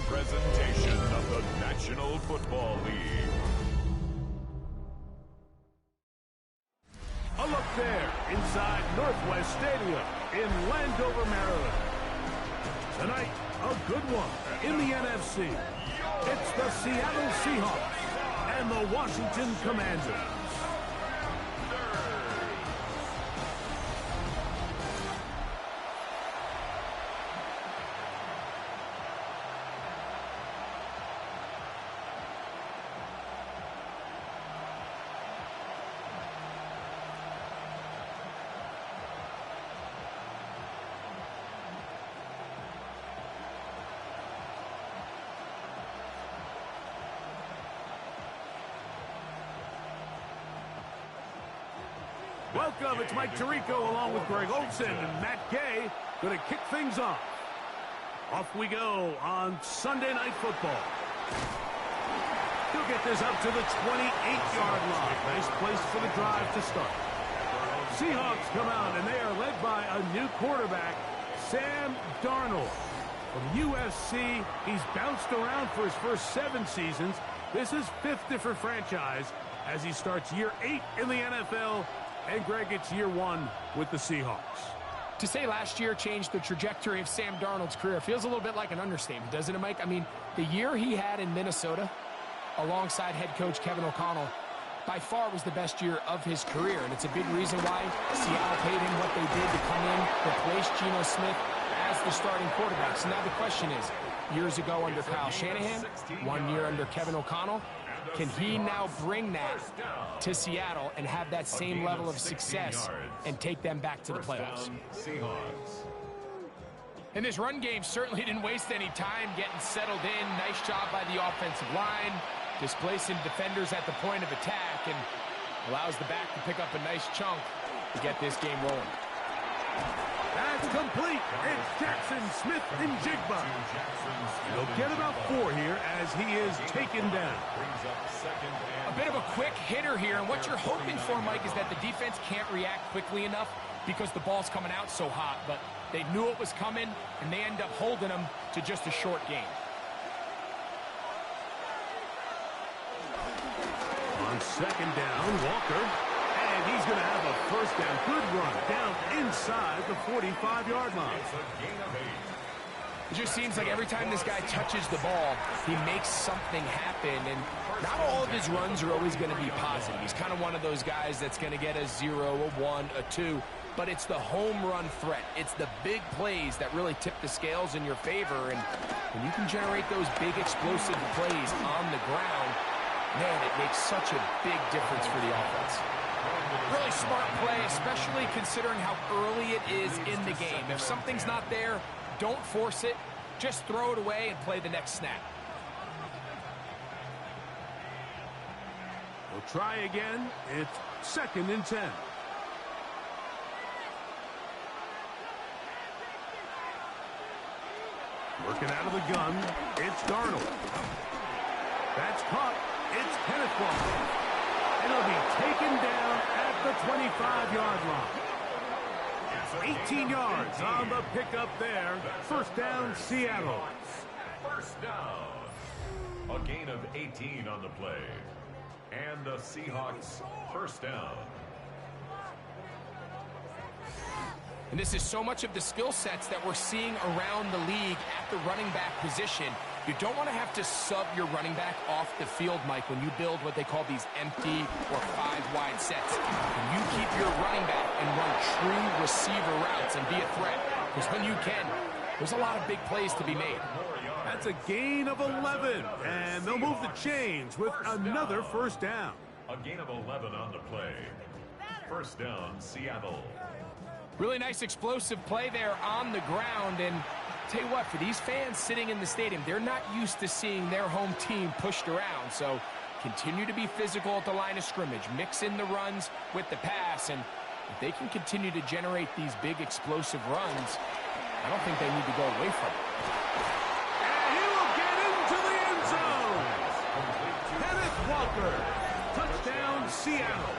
presentation of the National Football League. A look there inside Northwest Stadium in Landover, Maryland. Tonight, a good one in the NFC. It's the Seattle Seahawks and the Washington Commanders. Welcome, it's Mike Tirico along with Greg Olson and Matt Gay going to kick things off. Off we go on Sunday Night Football. He'll get this up to the 28-yard line. Nice place for the drive to start. Seahawks come out and they are led by a new quarterback, Sam Darnold. From USC, he's bounced around for his first 7 seasons. This is 5th different franchise as he starts year 8 in the NFL. And Greg, it's year 1 with the Seahawks. To say last year changed the trajectory of Sam Darnold's career feels a little bit like an understatement, doesn't it, Mike? I mean, the year he had in Minnesota alongside head coach Kevin O'Connell by far was the best year of his career. And it's a big reason why Seattle paid him what they did to come in, replace Geno Smith as the starting quarterback. So now the question is, years ago under Kyle Shanahan, 1 year under Kevin O'Connell, can he now bring that to Seattle and have that same level of success and take them back to the playoffs? And this run game certainly didn't waste any time getting settled in. Nice job by the offensive line, displacing defenders at the point of attack, and allows the back to pick up a nice chunk to get this game rolling. That's complete. It's Jackson Smith and Jigba. He'll get about 4 here as he is taken down. A bit of a quick hitter here, and what you're hoping for, Mike, is that the defense can't react quickly enough because the ball's coming out so hot, but they knew it was coming, and they end up holding them to just a short game. On second down, Walker. And he's going to have a first down. Good run down inside the 45-yard line. It just seems like every time this guy touches the ball, he makes something happen. And not all of his runs are always going to be positive. He's kind of one of those guys that's going to get a 0, a 1, a 2. But it's the home run threat. It's the big plays that really tip the scales in your favor. And when you can generate those big explosive plays on the ground, man, it makes such a big difference for the offense. Really smart play, especially considering how early it is in the game. If something's not there, don't force it. Just throw it away and play the next snap. We'll try again. It's 2nd and 10. Working out of the gun, it's Darnold. That's caught. It's Kenneth Walker. And he'll be taken down at the 25-yard line. 18 yards on the pickup there. First down, Seattle. First down. A gain of 18 on the play. And the Seahawks first down. And this is so much of the skill sets that we're seeing around the league at the running back position. You don't want to have to sub your running back off the field, Mike, when you build what they call these empty or 5-wide sets. And you keep your running back and run true receiver routes and be a threat. Because when you can, there's a lot of big plays to be made. That's a gain of 11, and they'll move the chains with another first down. A gain of 11 on the play. First down, Seattle. Really nice explosive play there on the ground, and tell you what, for these fans sitting in the stadium, they're not used to seeing their home team pushed around, so continue to be physical at the line of scrimmage, mix in the runs with the pass, and if they can continue to generate these big explosive runs, I don't think they need to go away from it. And he will get into the end zone. Kenneth Walker, touchdown Seattle.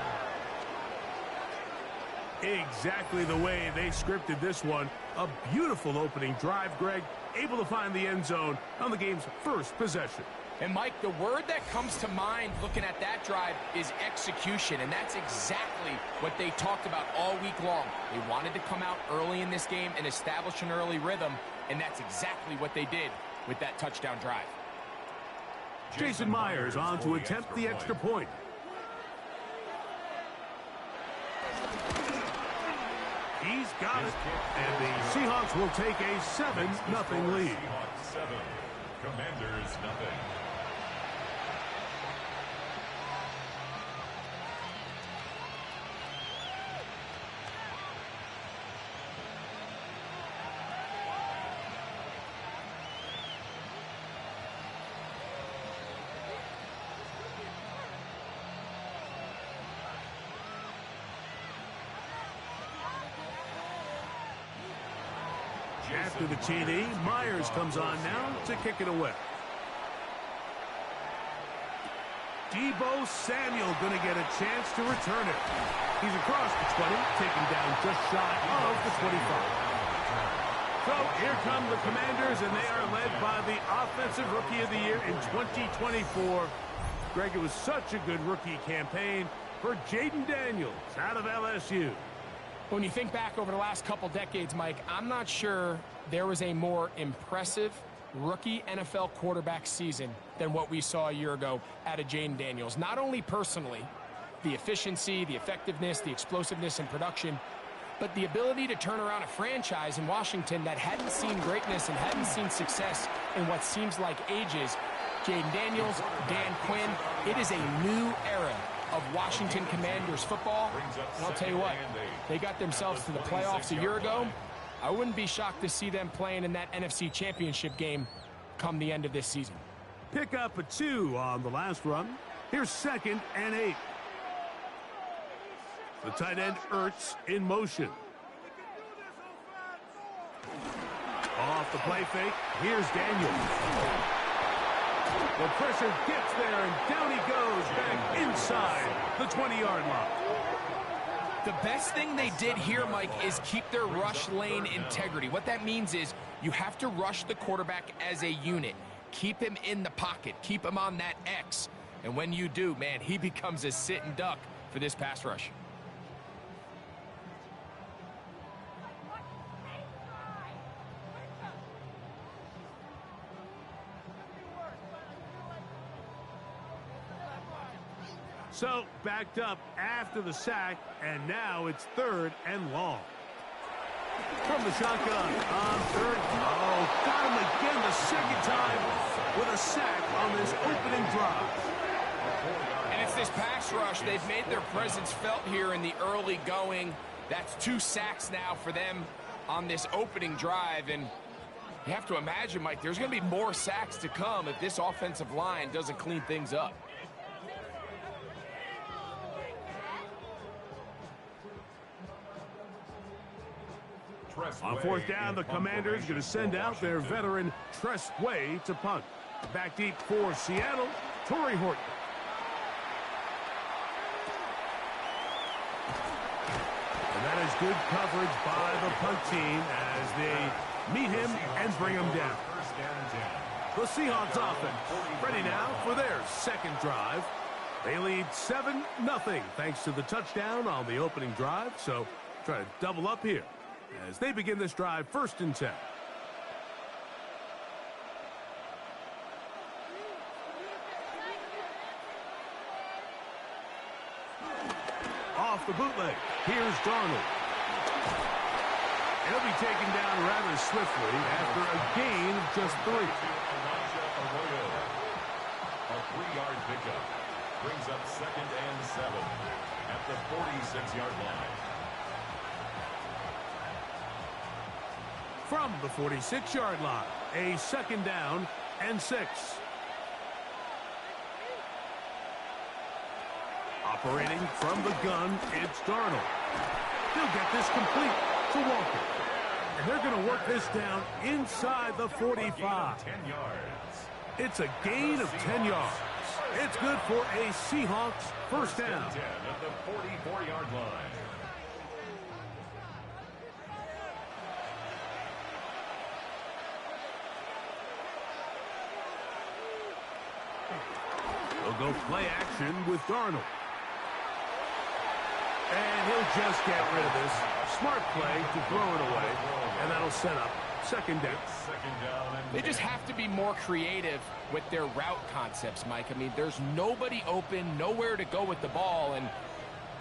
Exactly the way they scripted this one. A beautiful opening drive, Greg, able to find the end zone on the game's first possession. And, Mike, the word that comes to mind looking at that drive is execution, and that's exactly what they talked about all week long. They wanted to come out early in this game and establish an early rhythm, and that's exactly what they did with that touchdown drive. Jason Myers on to attempt the extra point. He's got it, and the Seahawks will take a 7-0 lead. Seahawks 7, Commanders nothing. After the TD, Myers comes on now to kick it away. Deebo Samuel going to get a chance to return it. He's across the 20, taken down just shy of the 25. So here come the Commanders, and they are led by the Offensive Rookie of the Year in 2024. Greg, it was such a good rookie campaign for Jaden Daniels out of LSU. When you think back over the last couple decades, Mike, I'm not sure there was a more impressive rookie NFL quarterback season than what we saw a year ago out of Jaden Daniels. Not only personally, the efficiency, the effectiveness, the explosiveness and production, but the ability to turn around a franchise in Washington that hadn't seen greatness and hadn't seen success in what seems like ages. Jaden Daniels, Dan Quinn, it is a new era of Washington Commanders football. And I'll tell you what, they got themselves to the playoffs a year ago. I wouldn't be shocked to see them playing in that NFC Championship game come the end of this season. Pick up a 2 on the last run. Here's 2nd and 8. The tight end Ertz in motion. Off the play fake, here's Daniels. The pressure gets there, and down he goes back inside the 20-yard line. The best thing they did here, Mike, is keep their rush lane integrity. What that means is you have to rush the quarterback as a unit. Keep him in the pocket. Keep him on that X. And when you do, man, he becomes a sitting duck for this pass rush. So, backed up after the sack, and now it's 3rd and long. From the shotgun on 3rd. Oh, got him again the second time with a sack on this opening drive. And it's this pass rush. They've made their presence felt here in the early going. That's 2 sacks now for them on this opening drive. And you have to imagine, Mike, there's going to be more sacks to come if this offensive line doesn't clean things up. On 4th down, the Commanders going to send out their veteran Tress Way to punt. Back deep for Seattle, Torrey Horton. And that is good coverage by the punt team as they meet him and bring him down. The Seahawks offense ready now for their second drive. They lead 7-0 thanks to the touchdown on the opening drive. So try to double up here as they begin this drive 1st and 10. Off the bootleg, here's Darnold. He'll be taken down rather swiftly after a gain of just 3. A 3-yard pickup brings up 2nd and 7 at the 46-yard line. From the 46-yard line, a 2nd down and 6. Operating from the gun, it's Darnold. He'll get this complete to Walker. And they're going to work this down inside the 45. 10 yards. It's a gain of 10 yards. It's good for a Seahawks 1st down. 10 at the 44-yard line. They'll go play action with Darnold. And he'll just get rid of this. Smart play to throw it away. And that'll set up second down. They just have to be more creative with their route concepts, Mike. I mean, there's nobody open, nowhere to go with the ball, and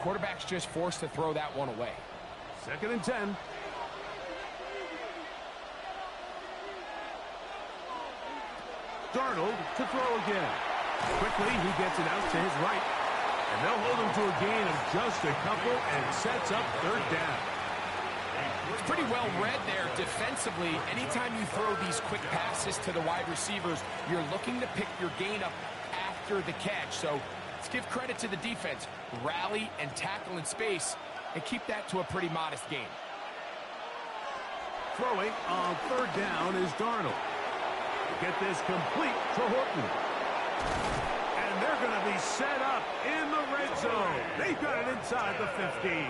quarterback's just forced to throw that one away. 2nd and 10. Darnold to throw again. Quickly, he gets it out to his right. And they'll hold him to a gain of just a couple and sets up 3rd down. It's pretty well read there defensively. Anytime you throw these quick passes to the wide receivers, you're looking to pick your gain up after the catch. So let's give credit to the defense. Rally and tackle in space and keep that to a pretty modest gain. Throwing on 3rd down is Darnold. Get this complete to Horton. And they're going to be set up in the red zone. They've got it inside the 15.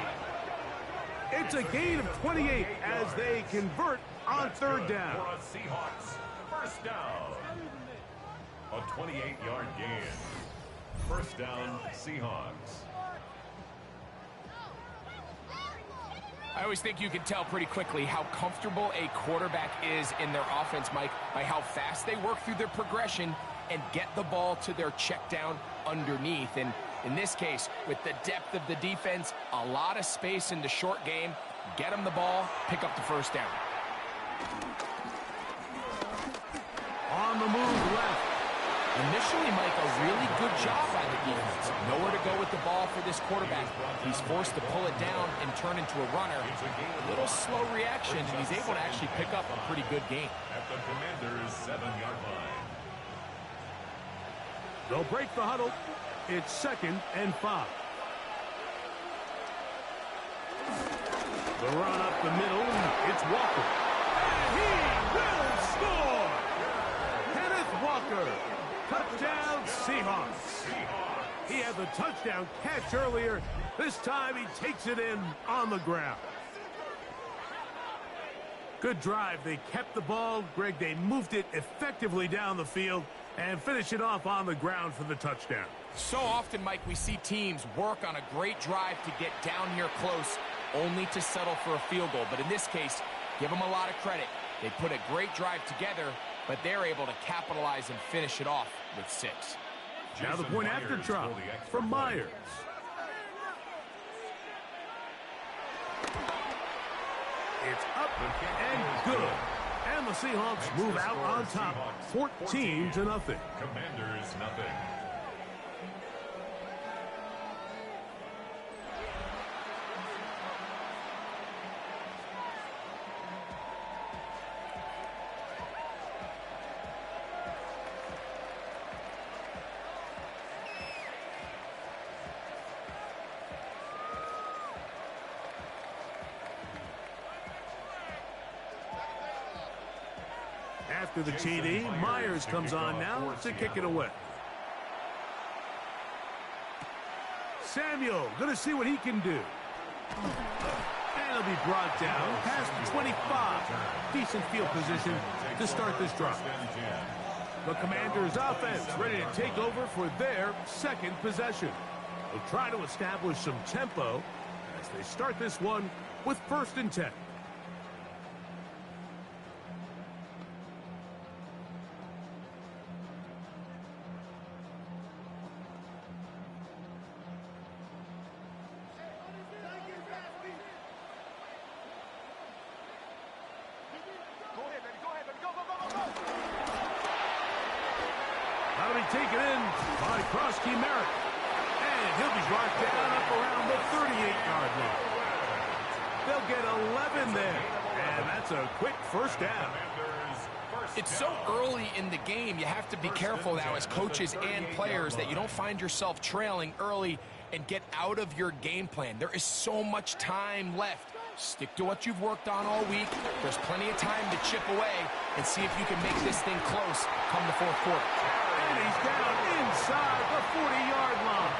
It's a gain of 28 as they convert on 3rd down. For a Seahawks 1st down. A 28-yard gain. 1st down, Seahawks. I always think you can tell pretty quickly how comfortable a quarterback is in their offense, Mike, by how fast they work through their progression and get the ball to their check down underneath. And in this case, with the depth of the defense, a lot of space in the short game, get them the ball, pick up the 1st down. On the move left. Initially, Mike, a really good job by the defense. Nowhere to go with the ball for this quarterback. He's forced to pull it down and turn into a runner. A little slow reaction, and he's able to actually pick up a pretty good gain. At the Commanders' 7-yard line. They'll break the huddle. It's 2nd and 5. The run up the middle. It's Walker. And he will score! Kenneth Walker. Touchdown, Seahawks. He had the touchdown catch earlier. This time he takes it in on the ground. Good drive. They kept the ball. Greg, they moved it effectively down the field and finish it off on the ground for the touchdown. So often, Mike, we see teams work on a great drive to get down here close, only to settle for a field goal. But in this case, give them a lot of credit. They put a great drive together, but they're able to capitalize and finish it off with 6. Now the point after try from Myers. It's up and good. And the Seahawks move out on top, 14-0. Commanders, nothing. After the TD, Myers comes on now to kick it away. Samuel, going to see what he can do. And he'll be brought down past the 25. Decent field position to start this drive. The Commanders' offense ready to take over for their 2nd possession. They'll try to establish some tempo as they start this one with 1st and 10. That'll be taken in by Krosky Merrick. And he'll be brought down up around the 38-yard line. They'll get 11 there. And that's a quick 1st down. It's so early in the game, you have to be careful now as coaches and players that you don't find yourself trailing early and get out of your game plan. There is so much time left. Stick to what you've worked on all week. There's plenty of time to chip away and see if you can make this thing close come the 4th quarter. And he's down inside the 40-yard line.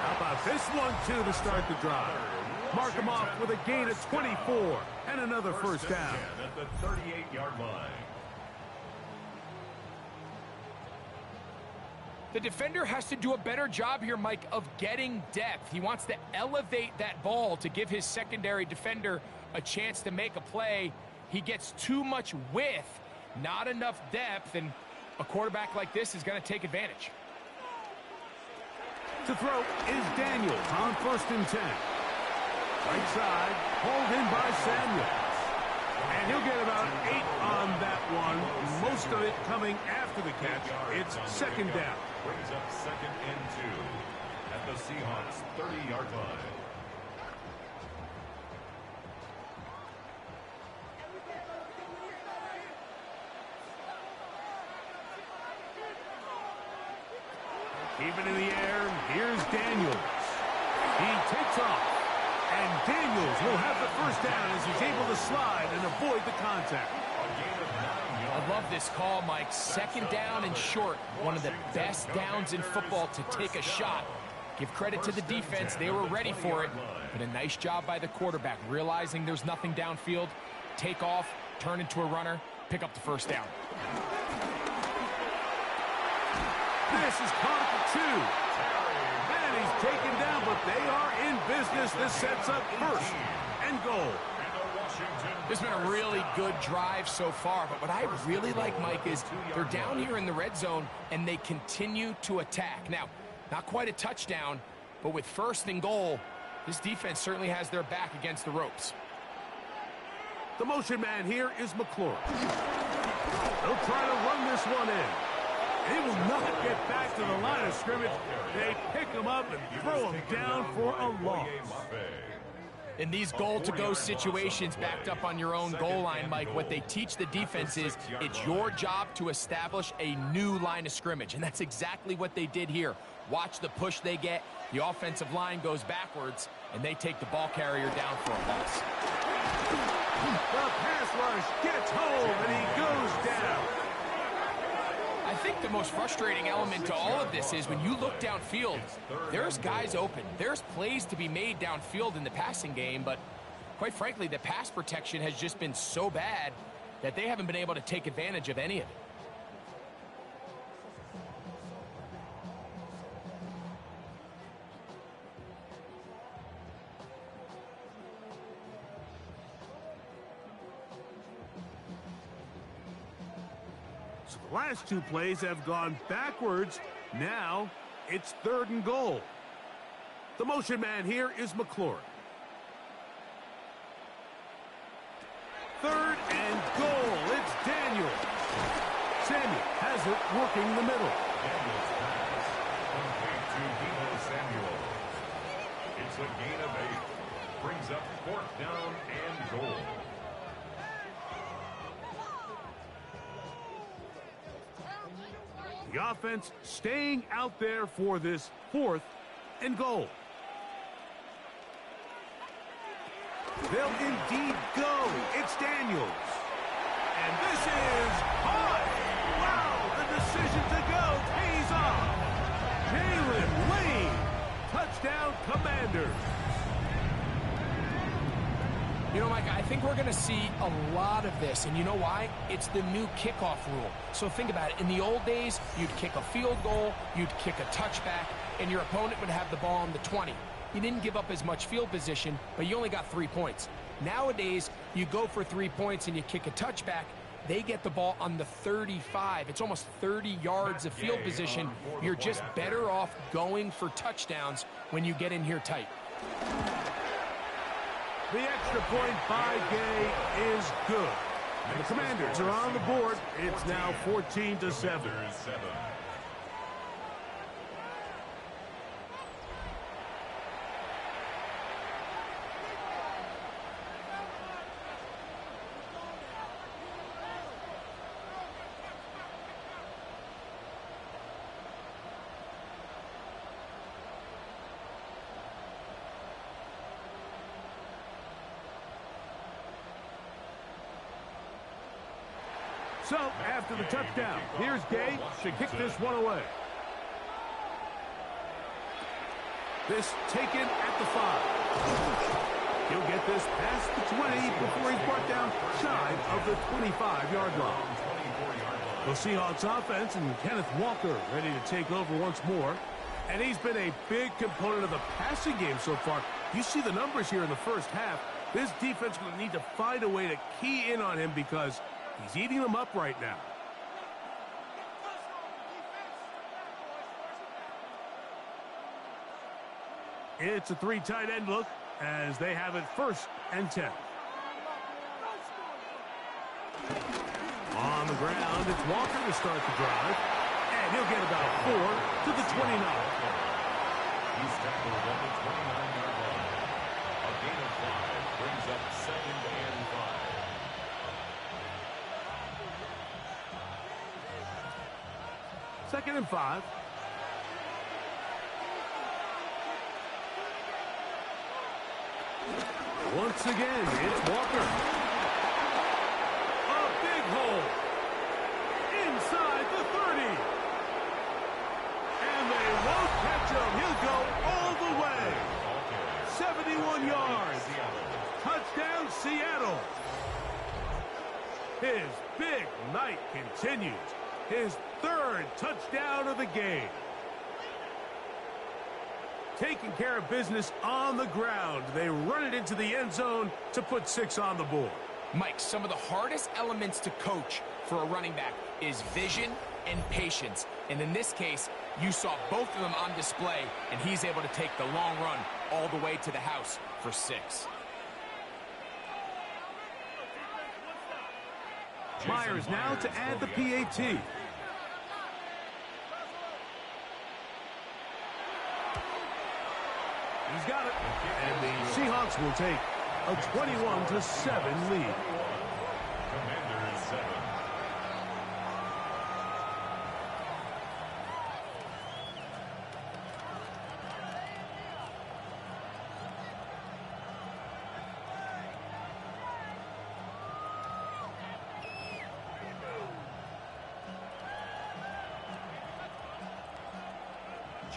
How about this one, too, to start the drive? Mark him off with a gain of 24 and another 1st down. At the 38-yard line. The defender has to do a better job here, Mike, of getting depth. He wants to elevate that ball to give his secondary defender a chance to make a play. He gets too much width, not enough depth, and a quarterback like this is going to take advantage. To throw is Daniels on 1st and 10. Right side, pulled in by Samuels. And he'll get about 8 on that one, most of it coming after the catch. It's 2nd down. Brings up 2nd and 2 at the Seahawks 30-yard line. Keep it in the air. Here's Daniels. He takes off. And Daniels will have the 1st down as he's able to slide and avoid the contact. I love this call, Mike. 2nd down and short. One of the best downs in football to take a shot. Give credit to the defense. They were ready for it. But a nice job by the quarterback, realizing there's nothing downfield. Take off, turn into a runner, pick up the 1st down. This is caught at 2. And he's taken down, but they are in business. This sets up 1st and goal. This has been a really good drive so far, but what I really like, Mike, is they're down here in the red zone, and they continue to attack. Now, not quite a touchdown, but with 1st and goal, this defense certainly has their back against the ropes. The motion man here is McLaurin. They'll try to run this one in. They will not get back to the line of scrimmage. They pick him up and throw him down for a loss. In these goal-to-go situations backed up on your own goal line, Mike, what they teach the defense is it's your job to establish a new line of scrimmage, and that's exactly what they did here. Watch the push they get. The offensive line goes backwards, and they take the ball carrier down for a loss. The pass rush gets home, and he goes down. I think the most frustrating element to all of this is when you look downfield, there's guys open. There's plays to be made downfield in the passing game, but quite frankly, the pass protection has just been so bad that they haven't been able to take advantage of any of it. The last 2 plays have gone backwards. Now it's 3rd and goal. The motion man here is McLaurin. 3rd and goal. It's Daniel. Samuel has it working the middle. Daniel's pass complete to Debo Samuel. It's a gain of 8. Brings up 4th down and goal. The offense staying out there for this 4th and goal. They'll indeed go. It's Daniels. And this is high. Wow, the decision to go pays off. Jalen Lane. Touchdown, Commanders. You know, Mike, I think we're going to see a lot of this, and you know why? It's the new kickoff rule. So think about it. In the old days, you'd kick a field goal, you'd kick a touchback, and your opponent would have the ball on the 20. You didn't give up as much field position, but you only got 3 points. Nowadays, you go for 3 points and you kick a touchback, they get the ball on the 35. It's almost 30 yards of field position. You're just better off going for touchdowns when you get in here tight. The extra point by Gay is good. And the Commanders are on the board. It's now 14-7. So, after the touchdown, here's Gay to kick this one away. This taken at the 5. He'll get this past the 20 before he's brought down shy of the 25-yard line. The Seahawks offense and Kenneth Walker ready to take over once more. And he's been a big component of the passing game so far. You see the numbers here in the first half. This defense will need to find a way to key in on him because he's eating them up right now. It's a three tight end look as they have it 1st and 10. On the ground, it's Walker to start the drive. And he'll get about 4 to the 29. He's tackled at the 29-yard line. A gain of 5 brings up 2nd and 5. 2nd and 5. Once again, it's Walker. A big hole. Inside the 30. And they won't catch him. He'll go all the way. 71 yards. Touchdown, Seattle. His big night continues. His 3rd touchdown of the game. Taking care of business on the ground. They run it into the end zone to put 6 on the board. Mike, some of the hardest elements to coach for a running back is vision and patience. And in this case, you saw both of them on display, and he's able to take the long run all the way to the house for 6. Myers now to add the PAT. He's got it. And the Seahawks will take a 21-7 lead. Commanders 7.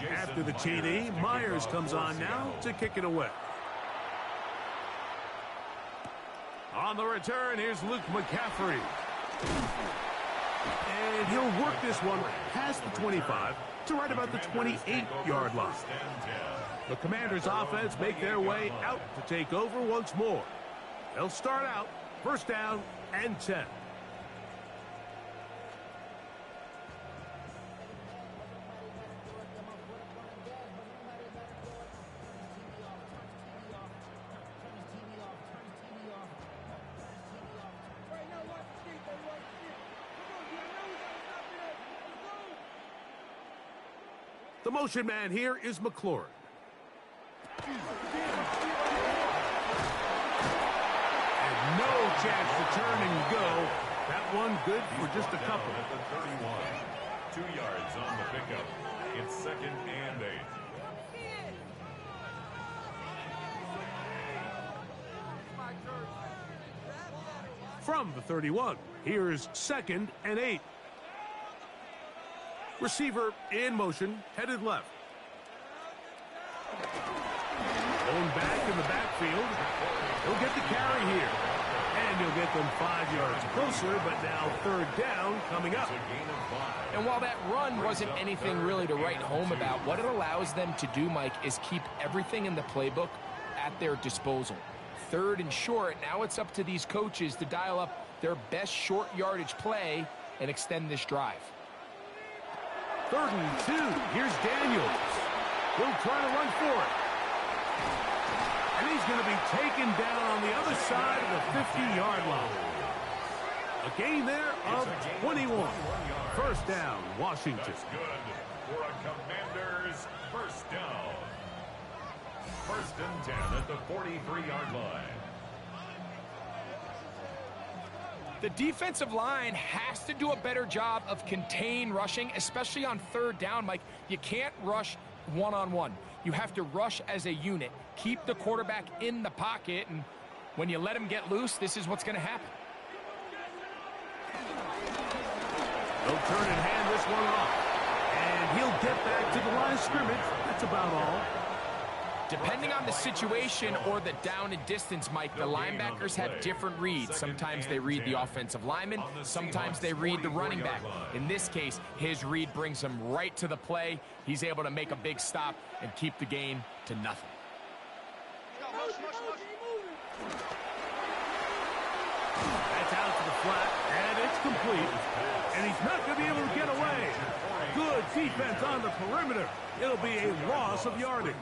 After the TD, Myers comes on now to kick it away. On the return, here's Luke McCaffrey. And he'll work this one past the 25 to right about the 28-yard line. The Commanders' offense make their way out to take over once more. They'll start out 1st down and 10. The motion man here is McLaurin. And no chance to turn and go. That one good for just a couple. At the 31. 2 yards on the pickup. It's 2nd and 8. From the 31, here's 2nd and 8. Receiver in motion, headed left. Going back in the backfield. He'll get the carry here. And he'll get them 5 yards closer, but now 3rd down coming up. And while that run wasn't anything really to write home about, what it allows them to do, Mike, is keep everything in the playbook at their disposal. 3rd and short, now it's up to these coaches to dial up their best short yardage play and extend this drive. 3rd and 2. Here's Daniels. He'll try to run for it. And he's going to be taken down on the other side of the 50-yard line. A gain there of 21. 1st down, Washington. That's good for a Commanders 1st down. 1st and 10 at the 43-yard line. The defensive line has to do a better job of contain rushing, especially on 3rd down, Mike. You can't rush one-on-one. You have to rush as a unit. Keep the quarterback in the pocket, and when you let him get loose, this is what's going to happen. They'll turn and hand this one off. And he'll get back to the line of scrimmage. That's about all. Depending on the situation or the down and distance, Mike, the linebackers have different reads. Sometimes they read the offensive lineman, sometimes they read the running back. In this case, his read brings him right to the play. He's able to make a big stop and keep the game to nothing. That's out to the flat, and it's complete. And he's not going to be able to get away. Good defense on the perimeter. It'll be a loss of yardage.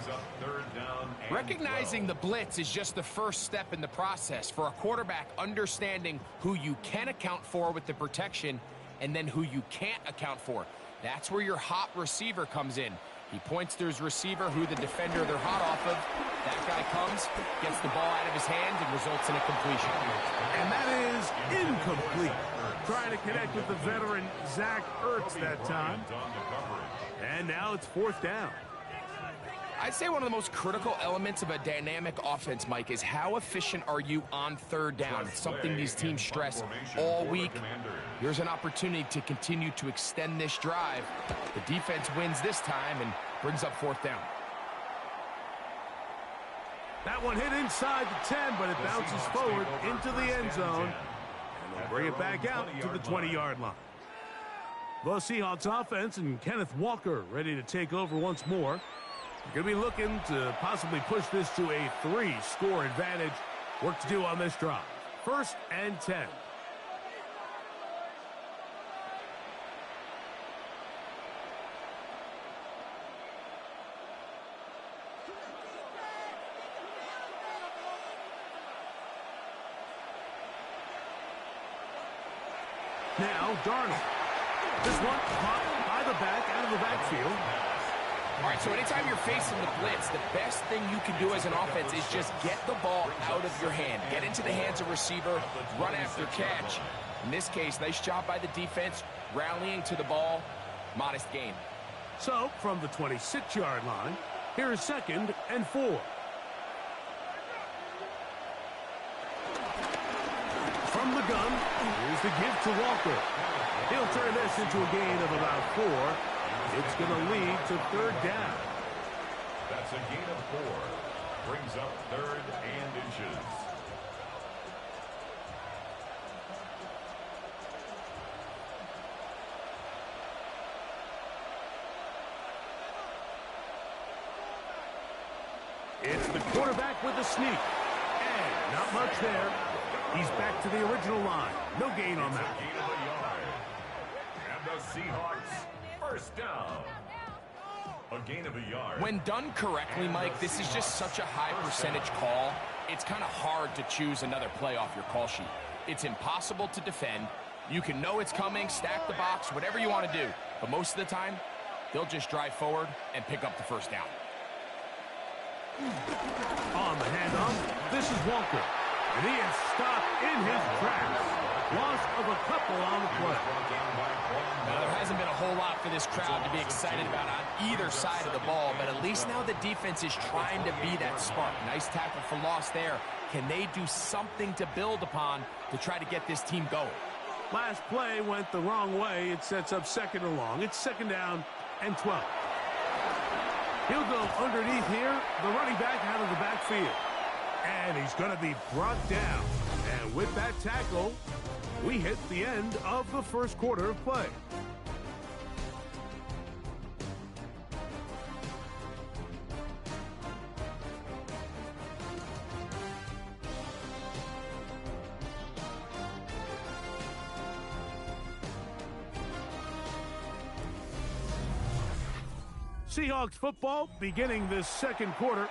Recognizing the blitz is just the first step in the process. For a quarterback, understanding who you can account for with the protection and then who you can't account for. That's where your hot receiver comes in. He points to his receiver, who the defender they're hot off of. That guy comes, gets the ball out of his hands, and results in a completion. And that is incomplete. Trying to connect with the veteran Zach Ertz that time. And now it's fourth down. I'd say one of the most critical elements of a dynamic offense, Mike, is how efficient are you on third down. It's something these teams stress all week. Here's an opportunity to continue to extend this drive. The defense wins this time and brings up fourth down. That one hit inside the 10, but it bounces forward into the end zone. And they'll bring it back out to the 20-yard line. The Seahawks offense and Kenneth Walker ready to take over once more. They're going to be looking to possibly push this to a 3-score advantage. Work to do on this drive. 1st and 10. Now, Darnold. This one caught by the back out of the backfield. All right, so anytime you're facing the blitz, the best thing you can do as an offense is just get the ball out of your hand. Get into the hands of receiver, run after catch. In this case, nice job by the defense, rallying to the ball. Modest gain. So, from the 26-yard line, here is 2nd and 4. From the gun, here's the give to Walker. He'll turn this into a gain of about 4. It's going to lead to 3rd down. That's a gain of 4. Brings up 3rd and inches. It's the quarterback with the sneak. And not much there. He's back to the original line. No gain on that. Gain of a yard. And the Seahawks, 1st down. A gain of a yard. When done correctly, Mike, this is just such a high percentage call. It's kind of hard to choose another play off your call sheet. It's impossible to defend. You can know it's coming, stack the box, whatever you want to do. But most of the time, they'll just drive forward and pick up the 1st down. On the handoff, this is Walker. And he is stopped in his tracks. Loss of a couple on the play. Now, there hasn't been a whole lot for this crowd to be excited about on either side of the ball, but at least now the defense is trying to be that spark. Nice tackle for loss there. Can they do something to build upon to try to get this team going? Last play went the wrong way. It sets up 2nd and long. It's 2nd down and 12. He'll go underneath here. The running back out of the backfield. And he's going to be brought down. And with that tackle, we hit the end of the 1st quarter of play. Seahawks football beginning this 2nd quarter.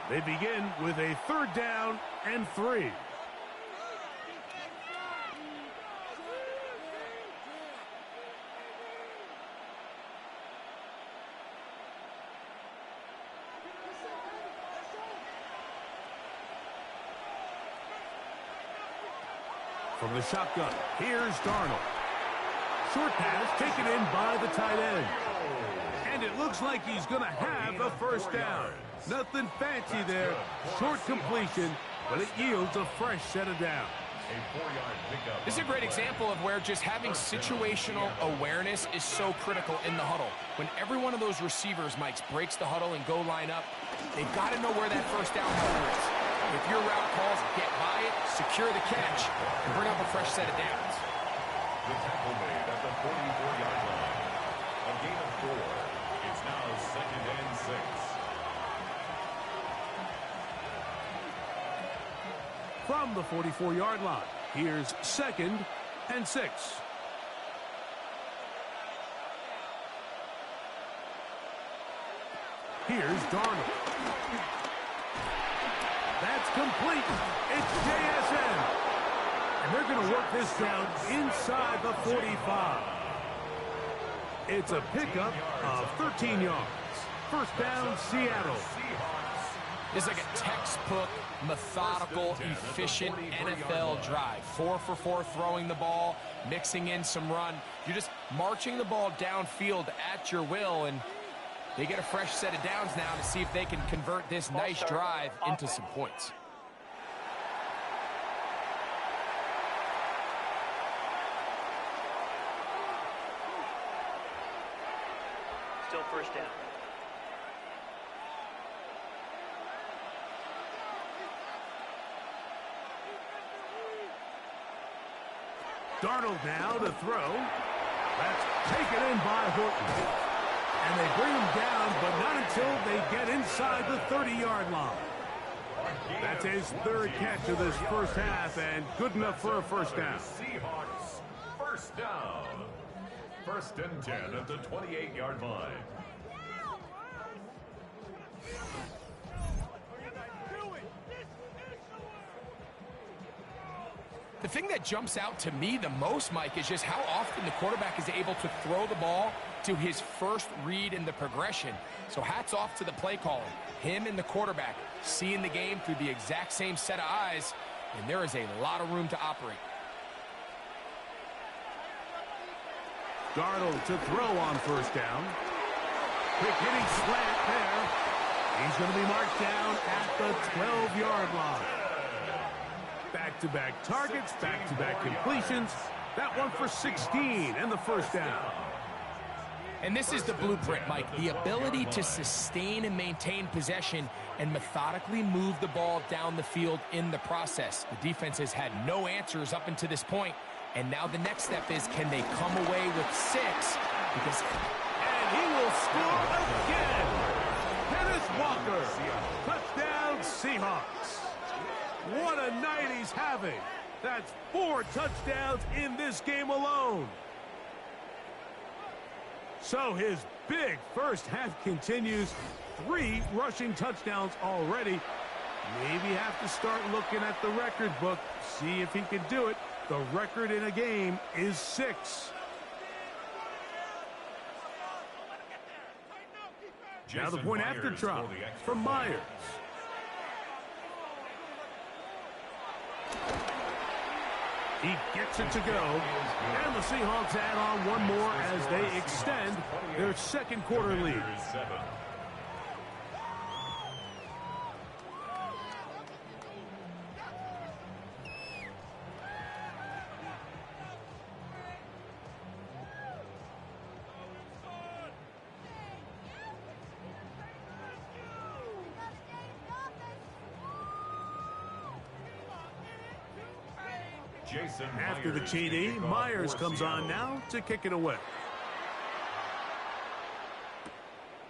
They begin with a 3rd down and 3. From the shotgun, here's Darnold. Short pass taken in by the tight end. And it looks like he's going to have a 1st down. Nothing fancy there. Short completion, but it yields a fresh set of downs. This is a great example of where just having situational awareness is so critical in the huddle. When every one of those receivers, Mike, breaks the huddle and go line up, they've got to know where that first down marker is. If your route calls, get by it, secure the catch, and bring up a fresh set of downs. The tackle made at the 44-yard line. A gain of 4. It's now 2nd and 6. From the 44-yard line, here's 2nd and 6. Here's Darnold. That's complete. It's JSN. And they're going to work this down inside the 45. It's a pickup of 13 yards. First down, Seattle. This is like a textbook, methodical, efficient NFL drive. 4 for 4 throwing the ball, mixing in some run. You're just marching the ball downfield at your will, and they get a fresh set of downs now to see if they can convert this nice drive into some points. Still first down. Darnold now to throw. That's taken in by Horton. And they bring him down, but not until they get inside the 30-yard line. That's his 3rd catch of this first half, and good enough for a first down. Seahawks, first down. 1st and 10 at the 28-yard line. The thing that jumps out to me the most, Mike, is just how often the quarterback is able to throw the ball to his first read in the progression. So hats off to the play calling. Him and the quarterback seeing the game through the exact same set of eyes, and there is a lot of room to operate. Darnold to throw on first down. Quick hitting slant there. He's going to be marked down at the 12-yard line. Back-to-back targets, back-to-back completions. That one for 16 and the first down. And this is the blueprint, Mike. The ability to sustain and maintain possession and methodically move the ball down the field in the process. The defense has had no answers up until this point. And now the next step is, can they come away with 6? Because... And he will score again. Dennis Walker. Touchdown, Seahawks. What a night he's having. That's 4 touchdowns in this game alone. So his big first half continues. 3 rushing touchdowns already. Maybe have to start looking at the record book, see if he can do it. The record in a game is 6. Now the point after try from Myers. He gets it to go. And the Seahawks add on one more as they extend their 2nd quarter lead. After the TD, Myers comes on now to kick it away.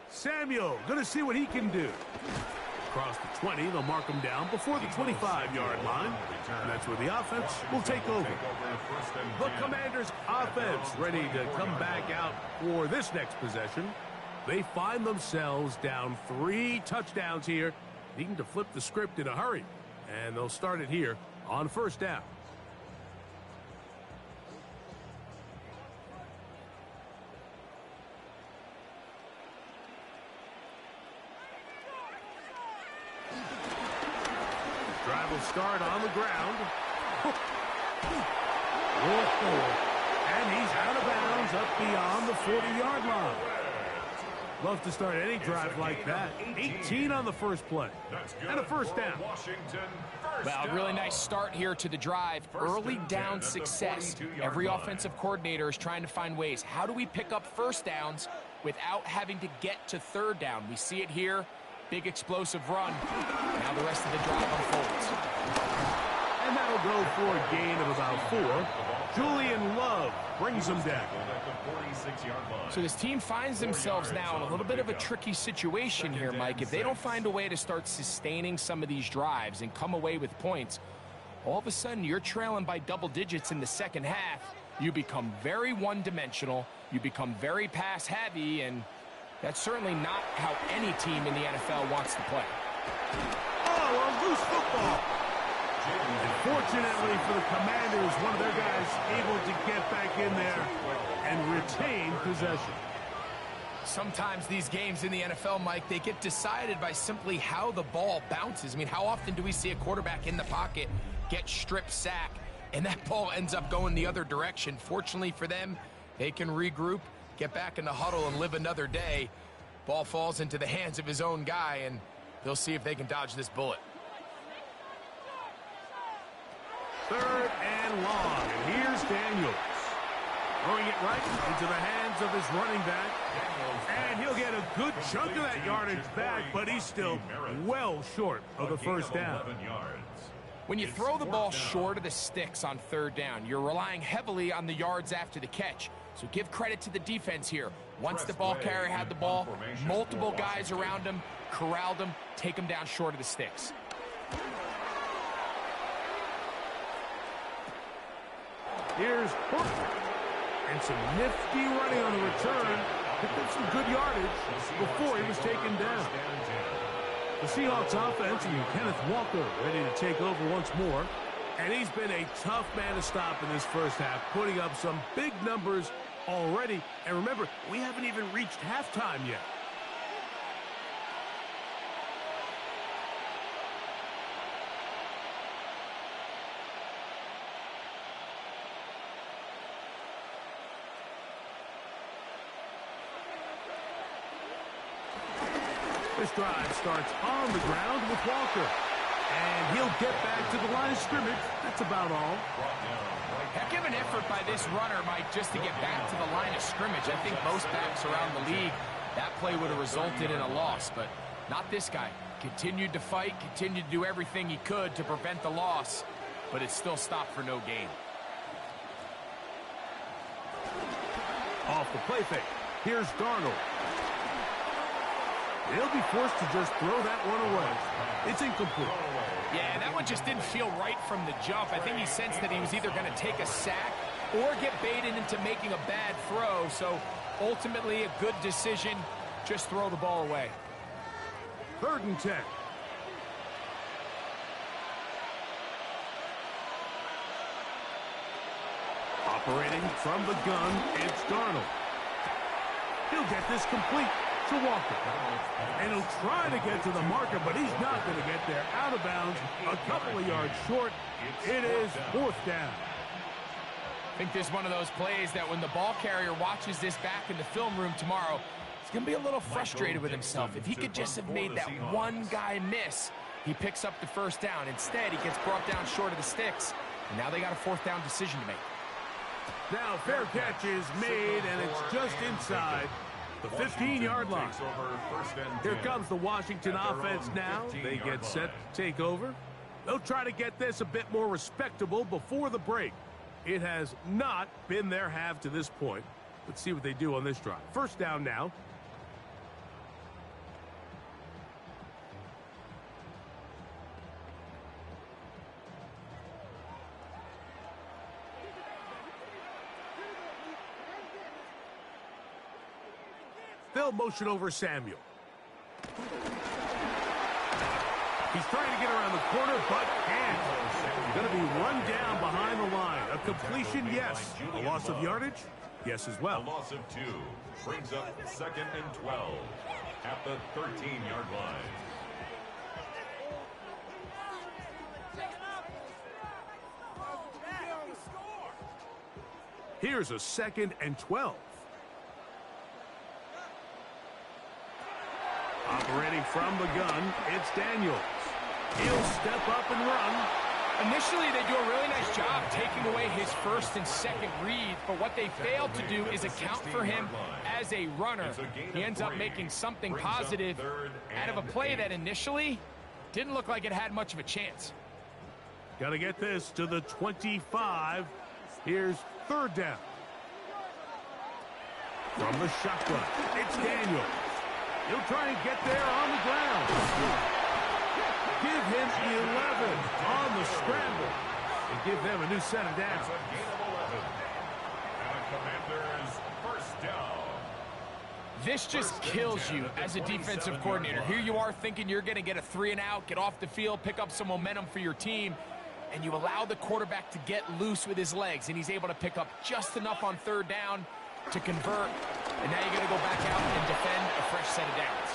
Samuel going to see what he can do. Across the 20, they'll mark him down before the 25-yard line. And that's where the offense will take over. The Commanders' offense ready to come back out for this next possession. They find themselves down 3 touchdowns here, needing to flip the script in a hurry. And they'll start it here on first down. Drive will start on the ground. And he's out of bounds up beyond the 40-yard line. Love to start any drive like that. 18 on the first play. And a first down. Well, a really nice start here to the drive. Early down success. Every offensive coordinator is trying to find ways. How do we pick up first downs without having to get to third down? We see it here. Big explosive run. Now the rest of the drive unfolds. And that'll go for a gain of about 4. Julian Love brings them down. So this team finds themselves now in a little bit of a tricky situation here, Mike. If they don't find a way to start sustaining some of these drives and come away with points, all of a sudden you're trailing by double digits in the second half. You become very one-dimensional. You become very pass-heavy, and that's certainly not how any team in the NFL wants to play. Oh, a loose football. And fortunately for the Commanders, one of their guys able to get back in there and retain possession. Sometimes these games in the NFL, Mike, they get decided by simply how the ball bounces. I mean, how often do we see a quarterback in the pocket get strip sack, and that ball ends up going the other direction? Fortunately for them, they can regroup, get back in the huddle, and live another day. Ball falls into the hands of his own guy, and they'll see if they can dodge this bullet. 3rd and long, and here's Daniels. Throwing it right into the hands of his running back. And he'll get a good chunk of that yardage back, but he's still well short of the first down. When you throw the ball short of the sticks on 3rd down, you're relying heavily on the yards after the catch. So give credit to the defense here. Once the ball carrier had the ball, multiple guys around him, corralled him, take him down short of the sticks. Here's Hooker. And some nifty running on the return. Picked up some good yardage before he was taken down. The Seahawks offense and Kenneth Walker ready to take over once more. And he's been a tough man to stop in this first half, putting up some big numbers already. And remember, we haven't even reached halftime yet. This drive starts on the ground with Walker. And he'll get back to the line of scrimmage. That's about all. Heck of an effort by this runner, Mike, just to get back to the line of scrimmage. I think most backs around the league, that play would have resulted in a loss, but not this guy. Continued to fight, continued to do everything he could to prevent the loss, but it still stopped for no gain. Off the play fake. Here's Darnold. He'll be forced to just throw that one away. It's incomplete. Yeah, that one just didn't feel right from the jump. I think he sensed that he was either going to take a sack or get baited into making a bad throw. So ultimately a good decision. Just throw the ball away. 3rd and 10. Operating from the gun, it's Darnold. He'll get this complete to Walker. And he'll try to get to the marker, but he's not going to get there. Out of bounds, a couple of yards short. It is 4th down. I think this is one of those plays that when the ball carrier watches this back in the film room tomorrow, he's going to be a little frustrated with himself. If he could just have made that one guy miss, he picks up the first down. Instead, he gets brought down short of the sticks. And now they got a 4th down decision to make. Now fair catch is made, and it's just inside the 15-yard line. Here comes the Washington offense now. They get set to take over. They'll try to get this a bit more respectable before the break. It has not been their half to this point. Let's see what they do on this drive. 1st down now. They'll motion over Samuel. He's trying to get around the corner, but can't. Going to be run down behind the line. A completion, yes. A loss of yardage, yes as well. A loss of 2 brings up 2nd and 12 at the 13-yard line. Here's a 2nd and 12. Operating from the gun, it's Daniels. He'll step up and run. Initially, they do a really nice job taking away his first and second read, but what they failed to do is account for him as a runner. He ends up making something positive out of a play that initially didn't look like it had much of a chance. Got to get this to the 25. Here's third down. From the shotgun, it's Daniels. He'll try and get there on the ground. Give him 11 on the scramble and give them a new set of downs. It's a gain of 11. And the Commanders first down. This just kills you as a defensive coordinator. Here you are thinking you're going to get a 3-and-out, get off the field, pick up some momentum for your team, and you allow the quarterback to get loose with his legs, and he's able to pick up just enough on third down to convert, and now you're going to go back out and defend a fresh set of downs.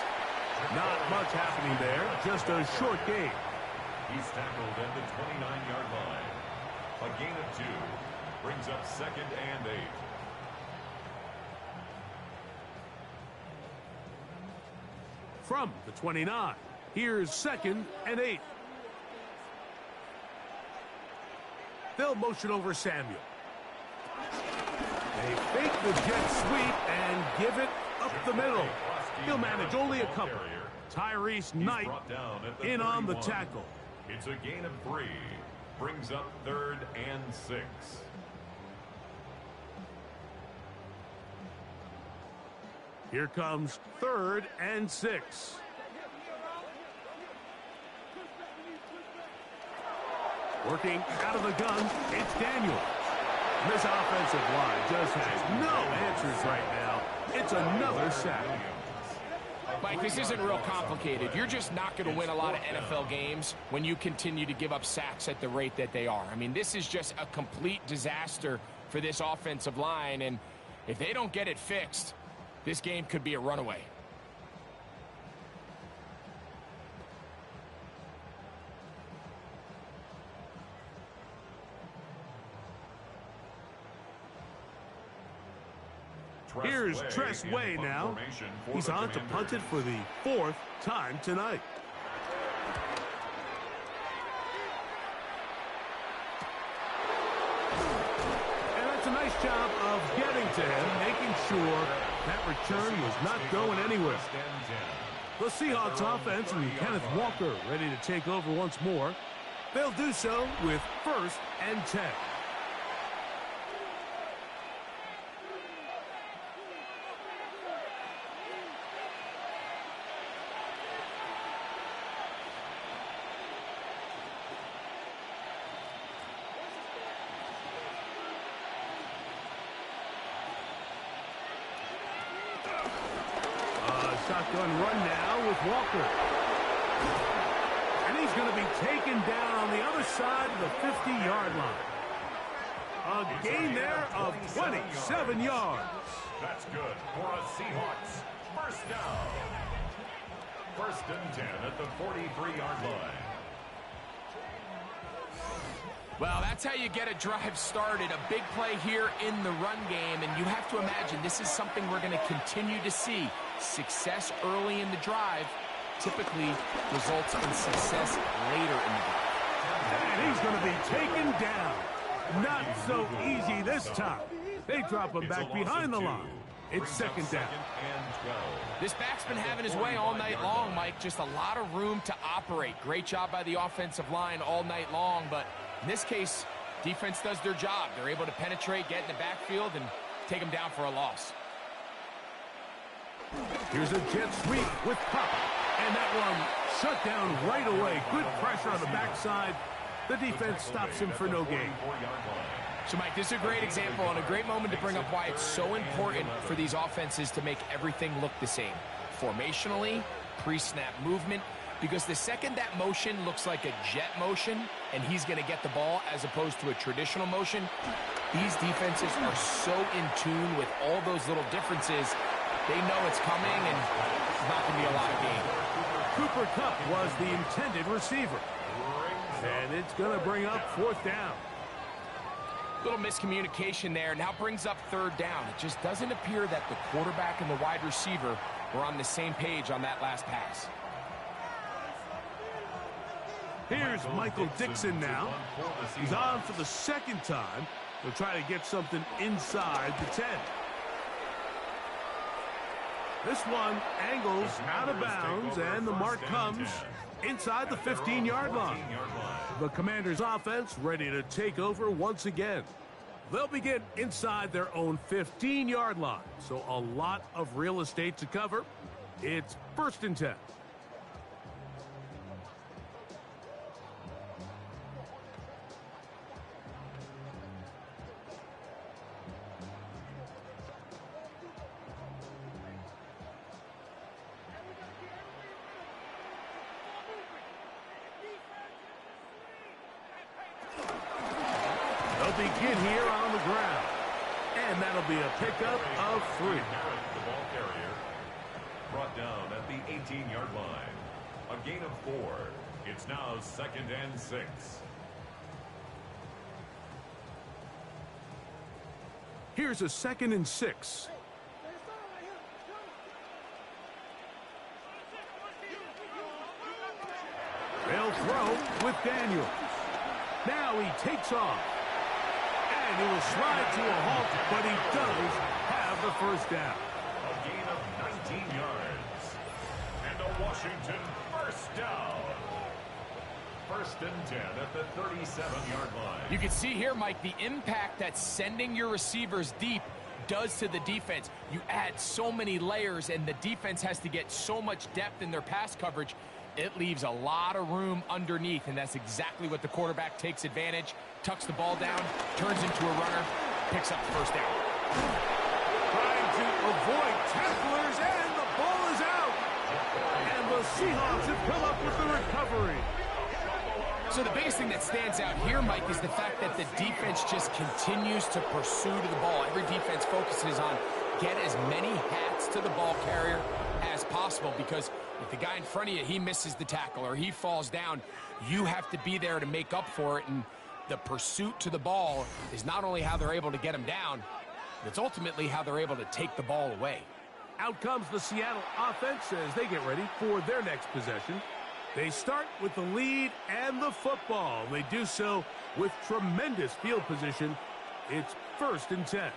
Not much happening there, just a short gain. He's tackled at the 29-yard line. A gain of 2 brings up 2nd and 8. From the 29, here's 2nd and 8. They'll motion over Samuel. They fake the jet sweep and give it up the middle. He'll manage only a couple. Tyrese Knight in on the tackle. It's a gain of 3. Brings up 3rd and 6. Here comes 3rd and 6. Working out of the gun, it's Daniels. This offensive line just has no answers right now. It's another sack. Mike, this isn't real complicated. You're just not going to win a lot of NFL games when you continue to give up sacks at the rate that they are. I mean, this is just a complete disaster for this offensive line, and if they don't get it fixed, this game could be a runaway. Here's Tress Way now. He's on to punt it for the 4th time tonight. And that's a nice job of getting to him, making sure that return was not going anywhere. The Seahawks offense and Kenneth Walker ready to take over once more. They'll do so with 1st and 10. Shotgun run now with Walker. And he's going to be taken down on the other side of the 50-yard line. A gain there of 27 yards. That's good for a Seahawks first down. 1st and 10 at the 43-yard line. Well, that's how you get a drive started. A big play here in the run game, and you have to imagine this is something we're going to continue to see. Success early in the drive typically results in success later in the drive. And he's going to be taken down. Not so easy this time. They drop him back behind the line. It's 2nd down. This back's been having his way all night long, Mike. Just a lot of room to operate. Great job by the offensive line all night long, but in this case, defense does their job. They're able to penetrate, get in the backfield, and take them down for a loss. Here's a jet sweep with Papa. And that one shut down right away. Good pressure on the backside. The defense stops him for no gain. So, Mike, this is a great example and a great moment to bring up why it's so important for these offenses to make everything look the same. Formationally, pre-snap movement, because the second that motion looks like a jet motion and he's going to get the ball as opposed to a traditional motion, these defenses are so in tune with all those little differences. They know it's coming and it's not going to be a lot of gain. Cooper Kupp was the intended receiver. And it's going to bring up 4th down. Little miscommunication there. Now brings up third down. It just doesn't appear that the quarterback and the wide receiver were on the same page on that last pass. Here's Michael Dixon now. He's on for the second time. He'll try to get something inside the 10. This one angles out of bounds, and the mark comes inside the 15-yard line. The Commanders' offense ready to take over once again. They'll begin inside their own 15-yard line, so a lot of real estate to cover. It's 1st and 10. Begin here on the ground, and that'll be a pickup of 3. The ball carrier brought down at the 18-yard line. A gain of 4. It's now 2nd and 6. Here's a 2nd and 6. They'll throw with Daniels. Now he takes off. And he will slide to a halt, but he does have the first down. A gain of 19 yards. And a Washington first down. 1st and 10 at the 37-yard line. You can see here, Mike, the impact that sending your receivers deep does to the defense. You add so many layers, and the defense has to get so much depth in their pass coverage. It leaves a lot of room underneath, and that's exactly what the quarterback takes advantage. Tucks the ball down, turns into a runner, picks up the first down. Trying to avoid tacklers, and the ball is out. And the Seahawks have come up with the recovery. So the biggest thing that stands out here, Mike, is the fact that the defense just continues to pursue to the ball. Every defense focuses on get as many hats to the ball carrier as possible, because if the guy in front of you, he misses the tackle or he falls down, you have to be there to make up for it. And the pursuit to the ball is not only how they're able to get him down, it's ultimately how they're able to take the ball away. Out comes the Seattle offense as they get ready for their next possession. They start with the lead and the football. They do so with tremendous field position. It's 1st and 10.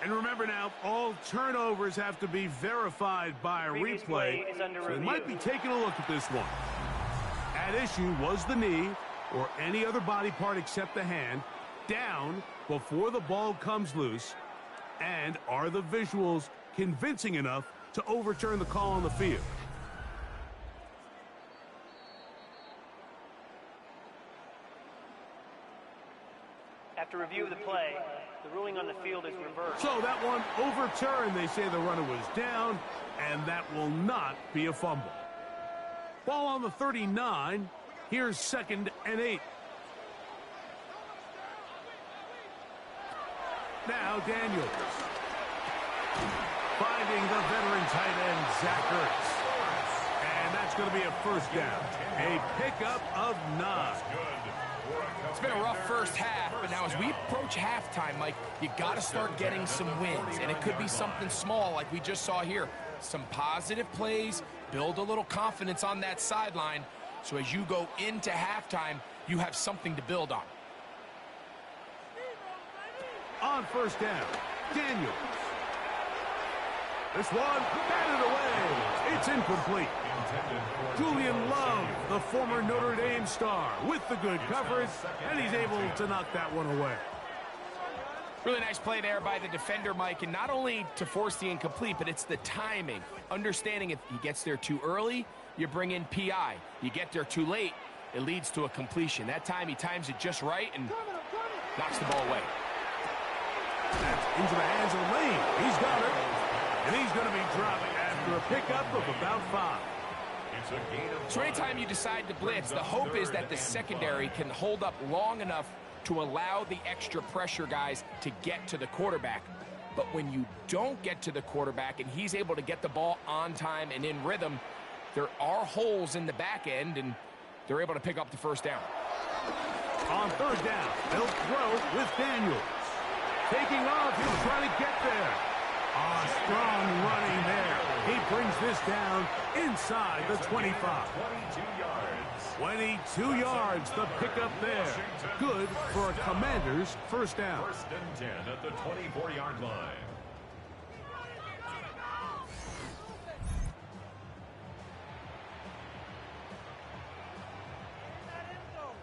And remember now, all turnovers have to be verified by a replay. So they might be taking a look at this one. At issue was the knee, or any other body part except the hand, down before the ball comes loose. And are the visuals convincing enough to overturn the call on the field? After review of the play, the ruling on the field is reversed. So that one overturned. They say the runner was down, and that will not be a fumble. Ball on the 39. Here's 2nd and 8. Now Daniels. Finding the veteran tight end, Zach Ertz. And that's going to be a first down. A pickup of 9. It's been a rough first half, but now as we approach halftime, Mike, you got to start getting some wins. And it could be something small like we just saw here. Some positive plays, build a little confidence on that sideline. So as you go into halftime, you have something to build on. On first down, Daniels. This one, batted away. It's incomplete. Julian Love, the former Notre Dame star, with the good coverage, and he's able to knock that one away. Really nice play there by the defender, Mike, and not only to force the incomplete, but it's the timing. Understanding if he gets there too early, you bring in PI. You get there too late, it leads to a completion. That time he times it just right and knocks the ball away. That's into the hands of Lane. He's got it. And he's going to be dropping after a pickup of about 5. So anytime you decide to blitz, the hope is that the secondary can hold up long enough to allow the extra pressure guys to get to the quarterback. But when you don't get to the quarterback and he's able to get the ball on time and in rhythm, there are holes in the back end, and they're able to pick up the first down. On third down, they'll throw with Daniels. Taking off, he'll try to get there. Strong running there. He brings this down inside the 25. 22 yards, the pickup there. Good for a Commanders first down. First and 10 at the 24-yard line.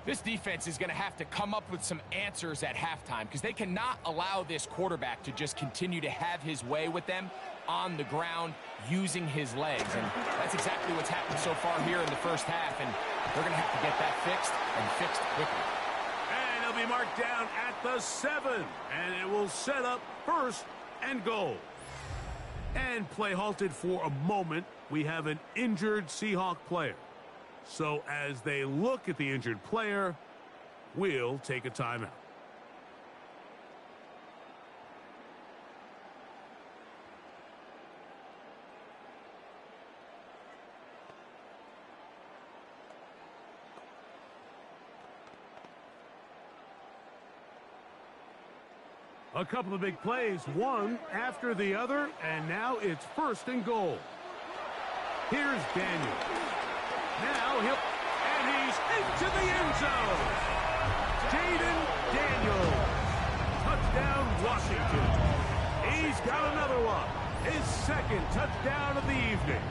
This defense is going to have to come up with some answers at halftime because they cannot allow this quarterback to just continue to have his way with them on the ground using his legs. And that's exactly what's happened so far here in the first half. And they're going to have to get that fixed and fixed quickly. And he'll be marked down at the 7. And it will set up first and goal. And play halted for a moment. We have an injured Seahawk player. So as they look at the injured player, we'll take a timeout. A couple of big plays, one after the other, and now it's first and goal. Here's Daniel. Now and he's into the end zone. Jaden Daniels. Touchdown, Washington. He's got another one. His second touchdown of the evening.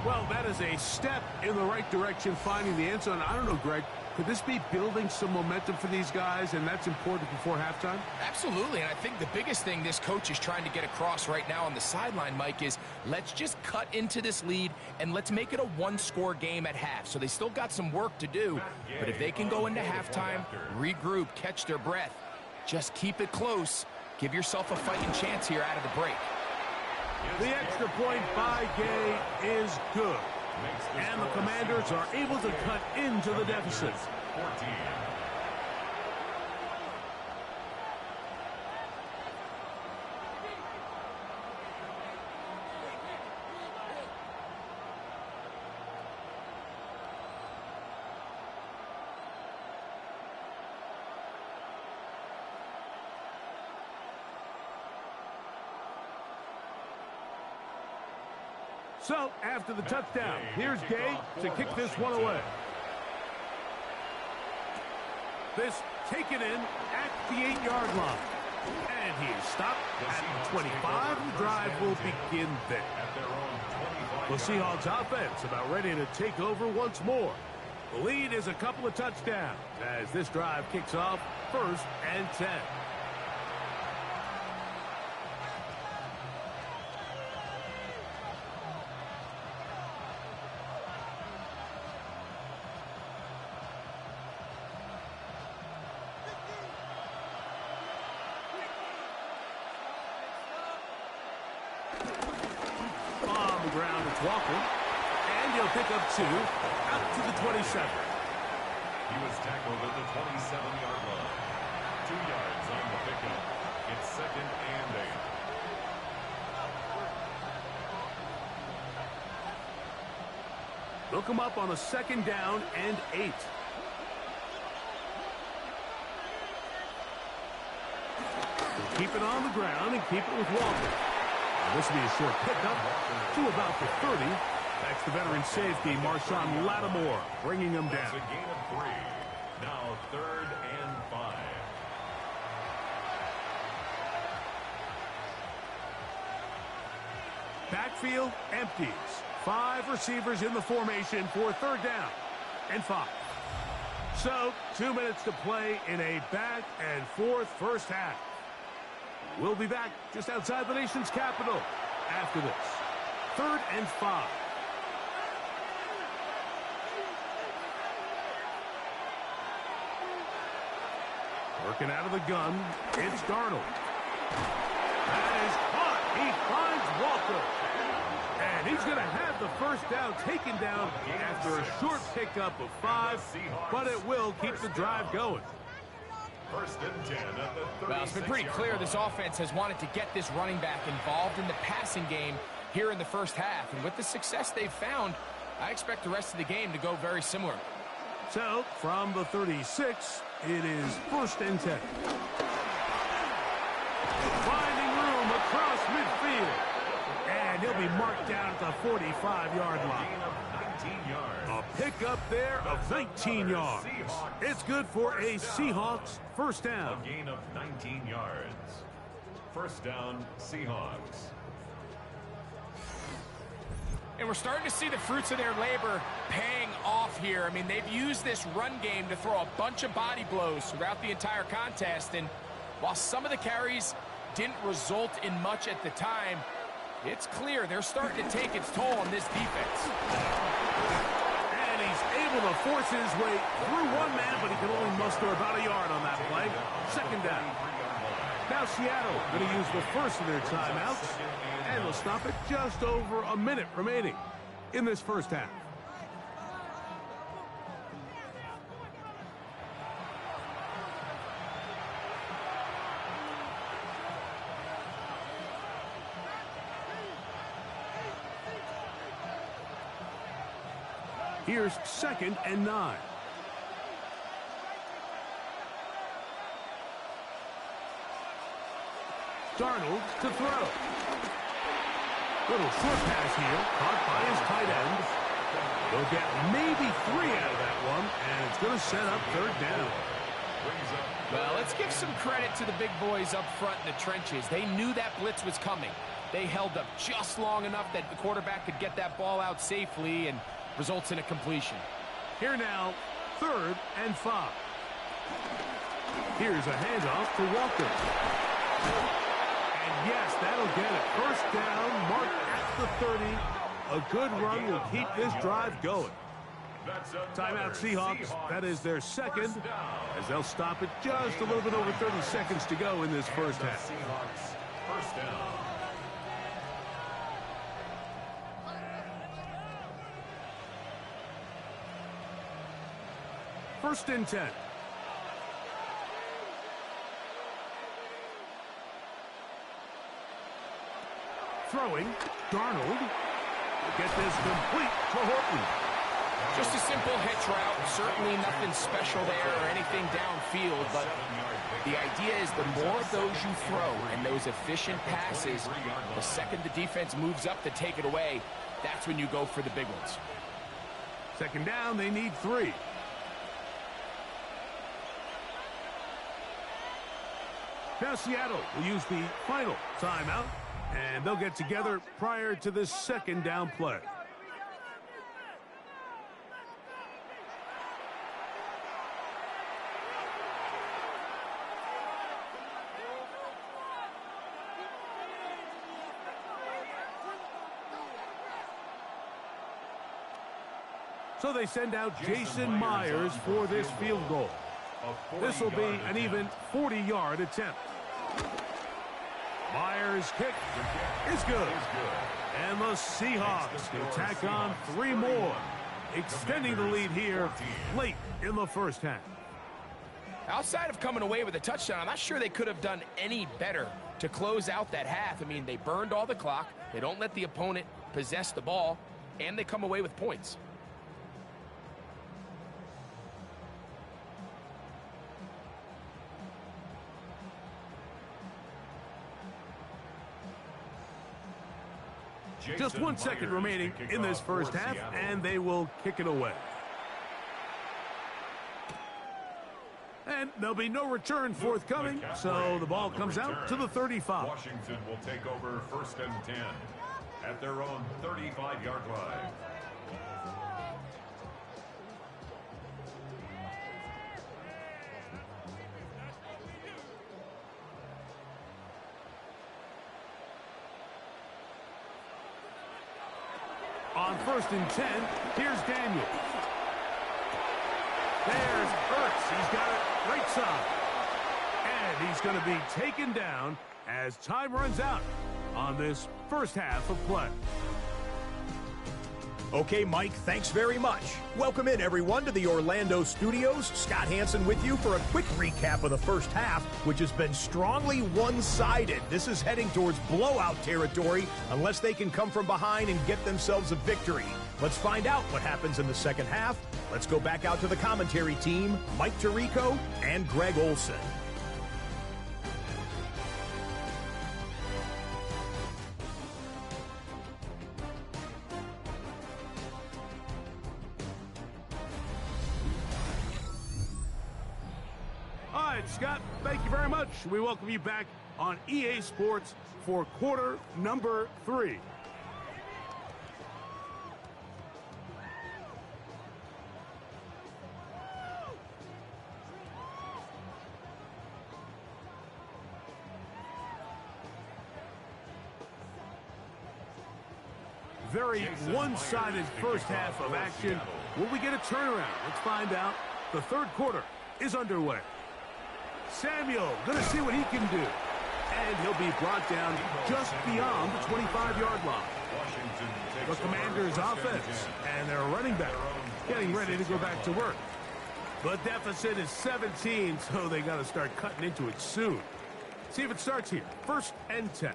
Well, that is a step in the right direction, finding the end zone. I don't know, Greg. Could this be building some momentum for these guys, and that's important before halftime? Absolutely, and I think the biggest thing this coach is trying to get across right now on the sideline, Mike, is let's just cut into this lead, and let's make it a one-score game at half. So they still got some work to do, but if they can go into halftime, regroup, catch their breath, just keep it close, give yourself a fighting chance here out of the break. The extra point by Gay is good. And the Commanders are able to cut into the deficit. 14. So, after the touchdown, here's Gay to kick this one away. This taken in at the 8-yard line. And he is stopped at the 25. The drive will begin there. The Seahawks offense about ready to take over once more. The lead is a couple of touchdowns as this drive kicks off first and 10. Ground, it's Walker, and he'll pick up 2 out to the 27. He was tackled at the 27-yard line. 2 yards on the pickup. It's second and 8. They'll come up on a second down and 8. They'll keep it on the ground and keep it with Walker. This will be a short pickup to about the 30. That's the veteran safety, Marshawn Lattimore, bringing him down. That's a gain of 3. Now third and 5. Backfield empties. 5 receivers in the formation for third down and 5. So 2 minutes to play in a back and forth first half. We'll be back just outside the nation's capital after this. Third and 5. Working out of the gun, it's Darnold. That is caught. He finds Walker. And he's going to have the first down taken down after a short pickup of 5, but it will keep the drive going. First and 10 at the 36. Well, it's been pretty clear this offense has wanted to get this running back involved in the passing game here in the first half. And with the success they've found, I expect the rest of the game to go very similar. So, from the 36, it is 1st and 10. Finding room across midfield. And he'll be marked down at the 45-yard line. A pickup there of 19 yards. It's good for a Seahawks first down. A gain of 19 yards. First down, Seahawks. And we're starting to see the fruits of their labor paying off here. I mean, they've used this run game to throw a bunch of body blows throughout the entire contest. And while some of the carries didn't result in much at the time, it's clear they're starting to take its toll on this defense. And he's able to force his way through one man, but he can only muster about a yard on that play. Second down. Now Seattle going to use the first of their timeouts, and they'll stop it just over a minute remaining in this first half. Here's 2nd and 9. Darnold to throw. Little short pass here, caught by his tight end. They'll get maybe 3 out of that one, and it's going to set up 3rd down. Well, let's give some credit to the big boys up front in the trenches. They knew that blitz was coming. They held up just long enough that the quarterback could get that ball out safely and results in a completion. Here now, 3rd and 5. Here's a handoff to Walker. And yes, that'll get it. First down, marked at the 30. A good run will keep this drive going. Timeout Seahawks. That is their 2nd, as they'll stop it just a little bit over 30 seconds to go in this first half. Seahawks, first down. First and 10. Throwing, Darnold. Get this complete to Horton. Just a simple hitch route. Certainly nothing special there or anything downfield, but the idea is the more of those you throw and those efficient passes, the second the defense moves up to take it away, that's when you go for the big ones. Second down, they need 3. Now Seattle will use the final timeout, and they'll get together prior to this second down play. So they send out Jason Myers for this field goal. This will be an even 40-yard attempt. Myers' kick is good. And the Seahawks will tack on 3 more, extending the lead here late in the first half. Outside of coming away with a touchdown, I'm not sure they could have done any better to close out that half. I mean, they burned all the clock. They don't let the opponent possess the ball, and they come away with points. Just 1 second remaining in this first half, and they will kick it away. And there'll be no return forthcoming, so the ball comes out to the 35. Washington will take over 1st and 10 at their own 35-yard line. On 1st and 10, here's Daniels. There's Ertz. He's got it right side. And he's going to be taken down as time runs out on this first half of play. Okay, Mike, thanks very much. Welcome in, everyone, to the Orlando studios. Scott Hansen with you for a quick recap of the first half, which has been strongly one-sided. This is heading towards blowout territory unless they can come from behind and get themselves a victory. Let's find out what happens in the second half. Let's go back out to the commentary team, Mike Tirico and Greg Olson. Scott, thank you very much. We welcome you back on EA Sports for quarter number 3. Very one-sided first half of action. Will we get a turnaround? Let's find out. The third quarter is underway. Samuel going to see what he can do. And he'll be brought down just beyond the 25-yard line. The Commanders' offense and their running back getting ready to go back to work. The deficit is 17, so they got to start cutting into it soon. See if it starts here. 1st and 10.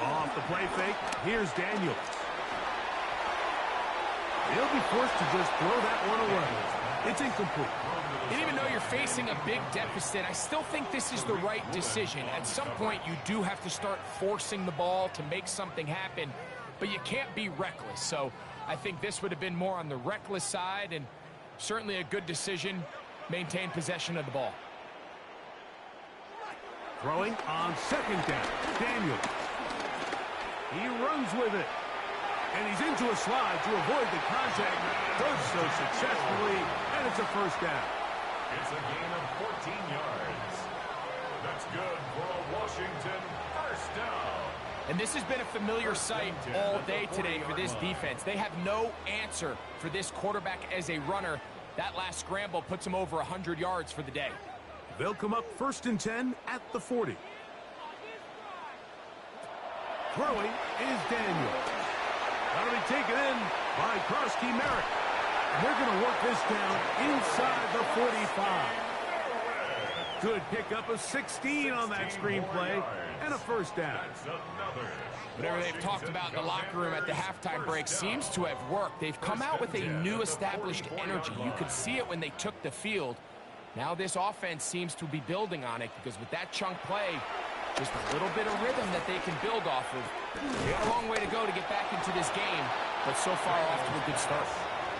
Off the play fake, here's Daniels. He'll be forced to just throw that one away. It's incomplete. And even though you're facing a big deficit, I still think this is the right decision. At some point, you do have to start forcing the ball to make something happen, but you can't be reckless. So I think this would have been more on the reckless side, and certainly a good decision. Maintain possession of the ball. Throwing on 2nd down, Daniels. He runs with it. And he's into a slide to avoid the contact. Does so successfully, and it's a 1st down. It's a gain of 14 yards. That's good for a Washington 1st down. And this has been a familiar sight all day today for this defense. They have no answer for this quarterback as a runner. That last scramble puts him over 100 yards for the day. They'll come up 1st and 10 at the 40. Throwing is Daniels. That'll be taken in by Karski Merrick. And they're going to work this down inside the 45. Good pickup of 16 on that screenplay and a 1st down. Whatever they've talked about in the locker room at the halftime break seems to have worked. They've come out with a new established energy. You could see it when they took the field. Now this offense seems to be building on it because with that chunk play, just a little bit of rhythm that they can build off of. They got a long way to go to get back into this game, but so far off to a good start.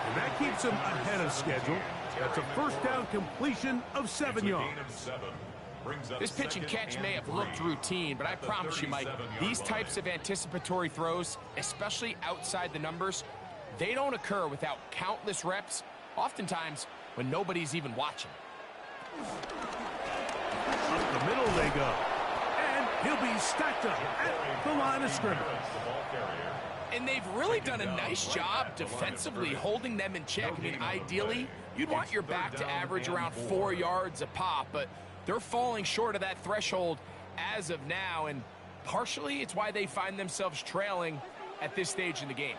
And that keeps them ahead of schedule. That's a 1st down completion of 7 yards. This pitch and catch may have looked routine, but I promise you, Mike, these types of anticipatory throws, especially outside the numbers, they don't occur without countless reps, oftentimes when nobody's even watching. Up the middle they go. And he'll be stacked up at the line of scrimmage. And they've really done a nice job defensively holding them in check. I mean, ideally, you'd want your back to average around 4 yards a pop, but they're falling short of that threshold as of now, and partially it's why they find themselves trailing at this stage in the game.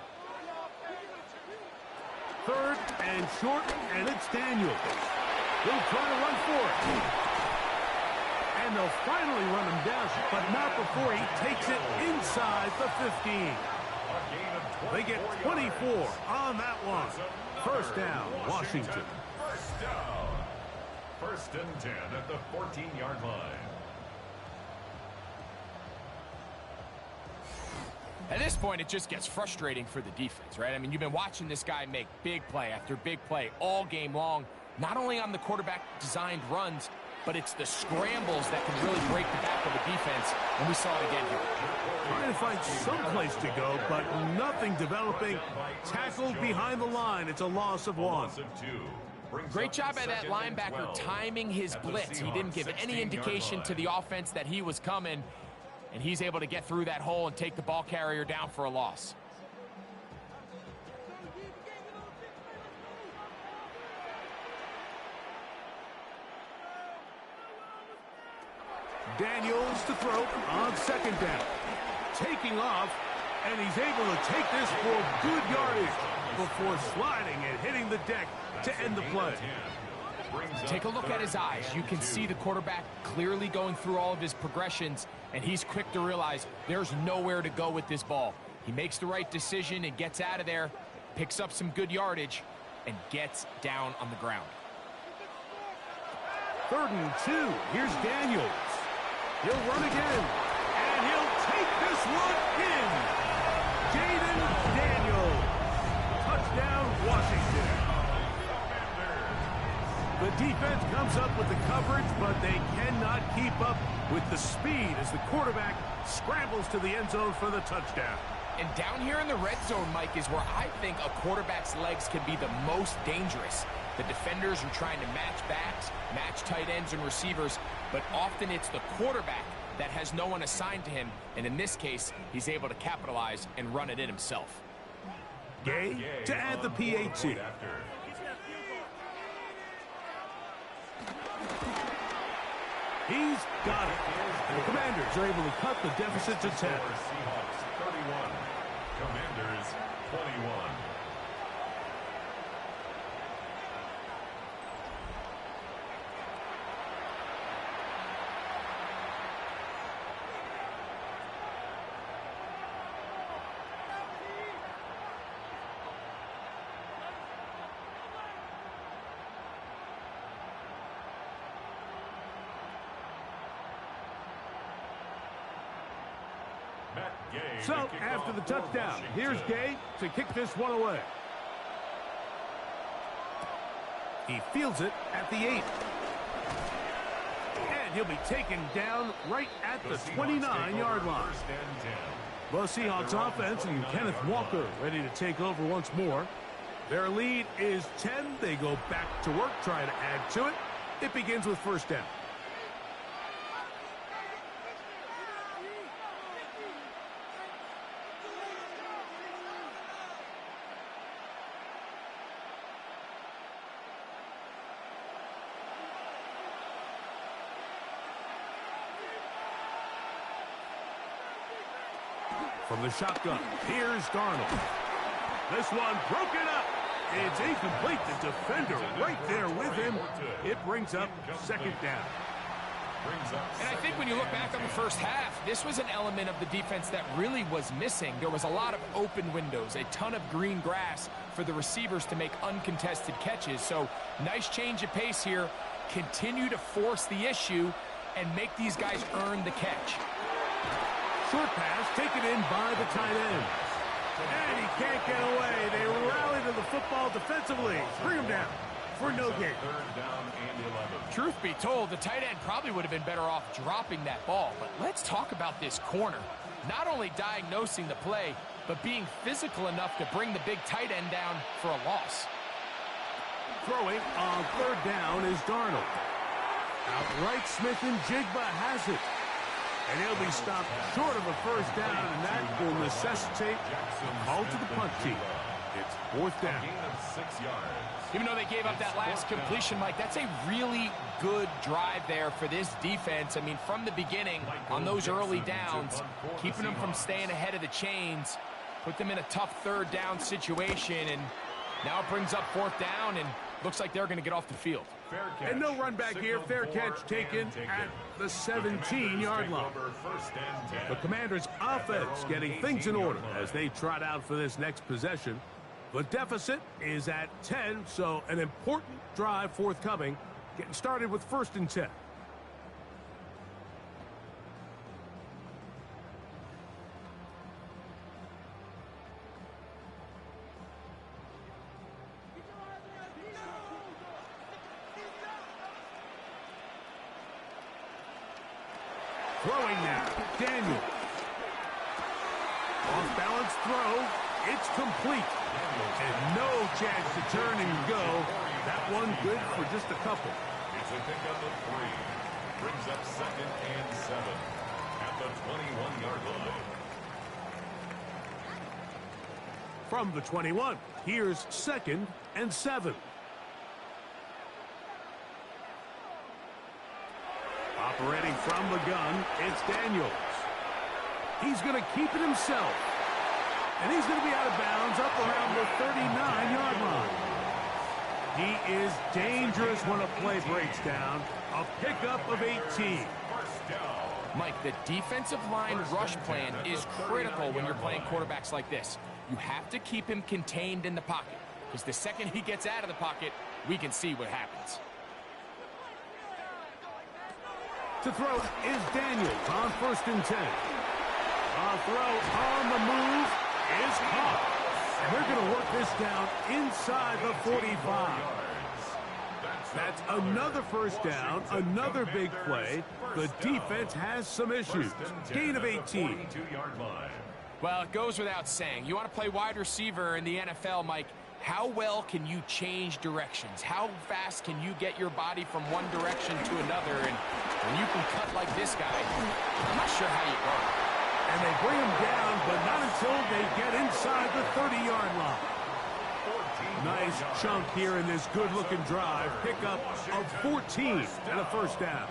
3rd and short, and it's Daniels. He'll try to run for it. And they'll finally run him down, but not before he takes it inside the 15. They get 24 on that one. 1st down, Washington. 1st down. 1st and 10 at the 14-yard line. At this point, it just gets frustrating for the defense, right? I mean, you've been watching this guy make big play after big play all game long, not only on the quarterback-designed runs, but it's the scrambles that can really break the back of the defense, and we saw it again here. Trying to find some place to go, but nothing developing. Tackled behind the line. It's a loss of 1. Great job by that linebacker timing his blitz. He didn't give any indication to the offense that he was coming, and he's able to get through that hole and take the ball carrier down for a loss. Daniels to throw on second down. Taking off, and he's able to take this for good yardage before sliding and hitting the deck to end the play. Take a look at his eyes. You can see the quarterback clearly going through all of his progressions, and he's quick to realize there's nowhere to go with this ball. He makes the right decision and gets out of there, picks up some good yardage, and gets down on the ground. 3rd and 2. Here's Daniels. He'll run again, and he'll take this one in. Jaden Daniels. Touchdown, Washington. The defense comes up with the coverage, but they cannot keep up with the speed as the quarterback scrambles to the end zone for the touchdown. And down here in the red zone, Mike, is where I think a quarterback's legs can be the most dangerous. The defenders are trying to match backs, match tight ends and receivers, but often it's the quarterback that has no one assigned to him, and in this case, he's able to capitalize and run it in himself. Gay to add the PAT. He's got it. And the Commanders are able to cut the deficit to 10. SEAHAWKS 31, Commanders 21. So, after the touchdown, here's Gay to kick this one away. He fields it at the 8. And he'll be taken down right at the 29-yard line. The Seahawks offense and Kenneth Walker ready to take over once more. Their lead is 10. They go back to work, try to add to it. It begins with 1st down. From the shotgun, here's Darnold. This one broken up. It's incomplete. The defender right there with him. It brings up 2nd down. And I think when you look back on the first half, this was an element of the defense that really was missing. There was a lot of open windows, a ton of green grass for the receivers to make uncontested catches. So nice change of pace here. Continue to force the issue and make these guys earn the catch. Short pass taken in by the tight end. And he can't get away. They rally to the football defensively. Bring him down for no gain. 3rd down and 11. Truth be told, the tight end probably would have been better off dropping that ball. But let's talk about this corner. Not only diagnosing the play, but being physical enough to bring the big tight end down for a loss. Throwing on 3rd down is Darnold. Outright Smith and Jigba has it. And he'll be stopped short of a 1st down, and that will necessitate a call to the punt team. It's 4th down. Gain of 6 yards. Even though they gave up that last completion, Mike, that's a really good drive there for this defense. I mean, from the beginning, on those early downs, keeping them from staying ahead of the chains, put them in a tough 3rd down situation, and now it brings up 4th down, and looks like they're going to get off the field. And no run back here. Fair catch taken at the 17-yard line. The Commanders' offense getting things in order as they trot out for this next possession. The deficit is at 10, so an important drive forthcoming. Getting started with 1st and 10. Throwing now, Daniel. Off-balance throw. It's complete. And no chance to turn and go. That one good for just a couple. It's a pickup of 3. Brings up 2nd and 7 at the 21-yard line. From the 21, here's 2nd and 7. Operating from the gun, it's Daniels. He's going to keep it himself. And he's going to be out of bounds up around the 39-yard line. He is dangerous when a play breaks down. A pickup of 18. Mike, the defensive line rush plan is critical when you're playing quarterbacks like this. You have to keep him contained in the pocket, because the second he gets out of the pocket, we can see what happens. To throw is Daniels on 1st and 10. A throw on the move is caught. And they're going to work this down inside the 45. That's another first down, another big play. The defense has some issues. Gain of 18. Well, it goes without saying. You want to play wide receiver in the NFL, Mike. How well can you change directions? How fast can you get your body from one direction to another? And when you can cut like this guy, I'm not sure how you go. And they bring him down, but not until they get inside the 30-yard line. Nice chunk here in this good-looking drive. Pickup of 14 and a first down.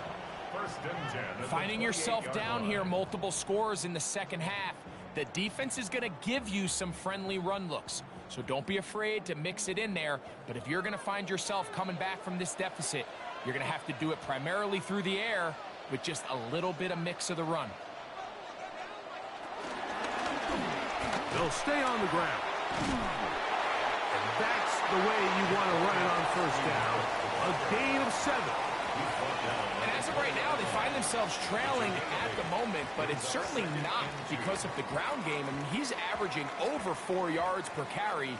Finding yourself down here, multiple scores in the second half. The defense is going to give you some friendly run looks. So don't be afraid to mix it in there. But if you're going to find yourself coming back from this deficit, you're going to have to do it primarily through the air with just a little bit of mix of the run. They'll stay on the ground. And that's the way you want to run it on first down. A gain of 7. And as of right now, they find themselves trailing at the moment, but it's certainly not because of the ground game. I mean, he's averaging over 4 yards per carry.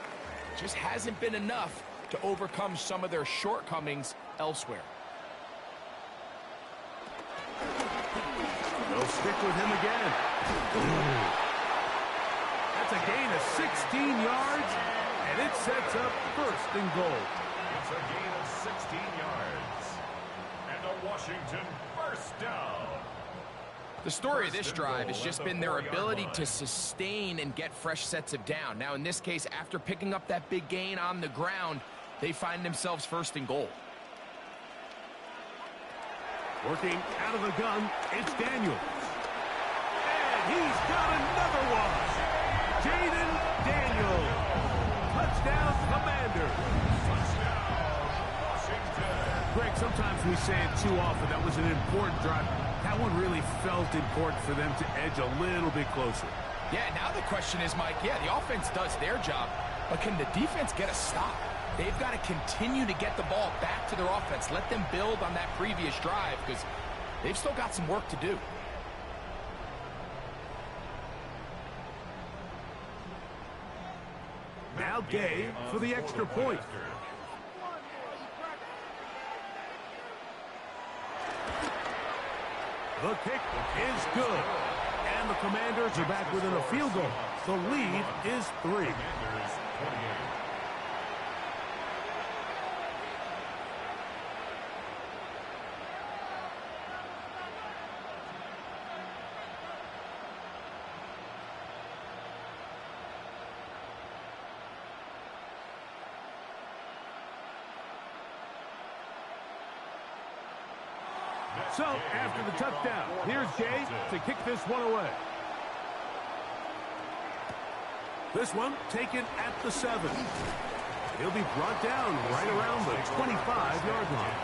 Just hasn't been enough to overcome some of their shortcomings elsewhere. They'll stick with him again. That's a gain of 16 yards, and it sets up 1st and goal. It's a gain of 16 yards. And a Washington first down. The story of this drive has just been their ability to sustain and get fresh sets of down. Now, in this case, after picking up that big gain on the ground, they find themselves 1st and goal. Working out of the gun, it's Daniels. And he's got another one. Jaden Daniels. Touchdown, Commanders. Touchdown, Washington. Greg, sometimes we say it too often. That was an important drive. That one really felt important for them to edge a little bit closer. Yeah, now the question is, Mike, yeah, the offense does their job, but can the defense get a stop? They've got to continue to get the ball back to their offense. Let them build on that previous drive because they've still got some work to do. Now Gay for the extra point. The kick is good. And the Commanders are back within a field goal. The lead is 3. So, after the touchdown, here's Gay to kick this one away. This one taken at the 7. He'll be brought down right around the 25-yard line.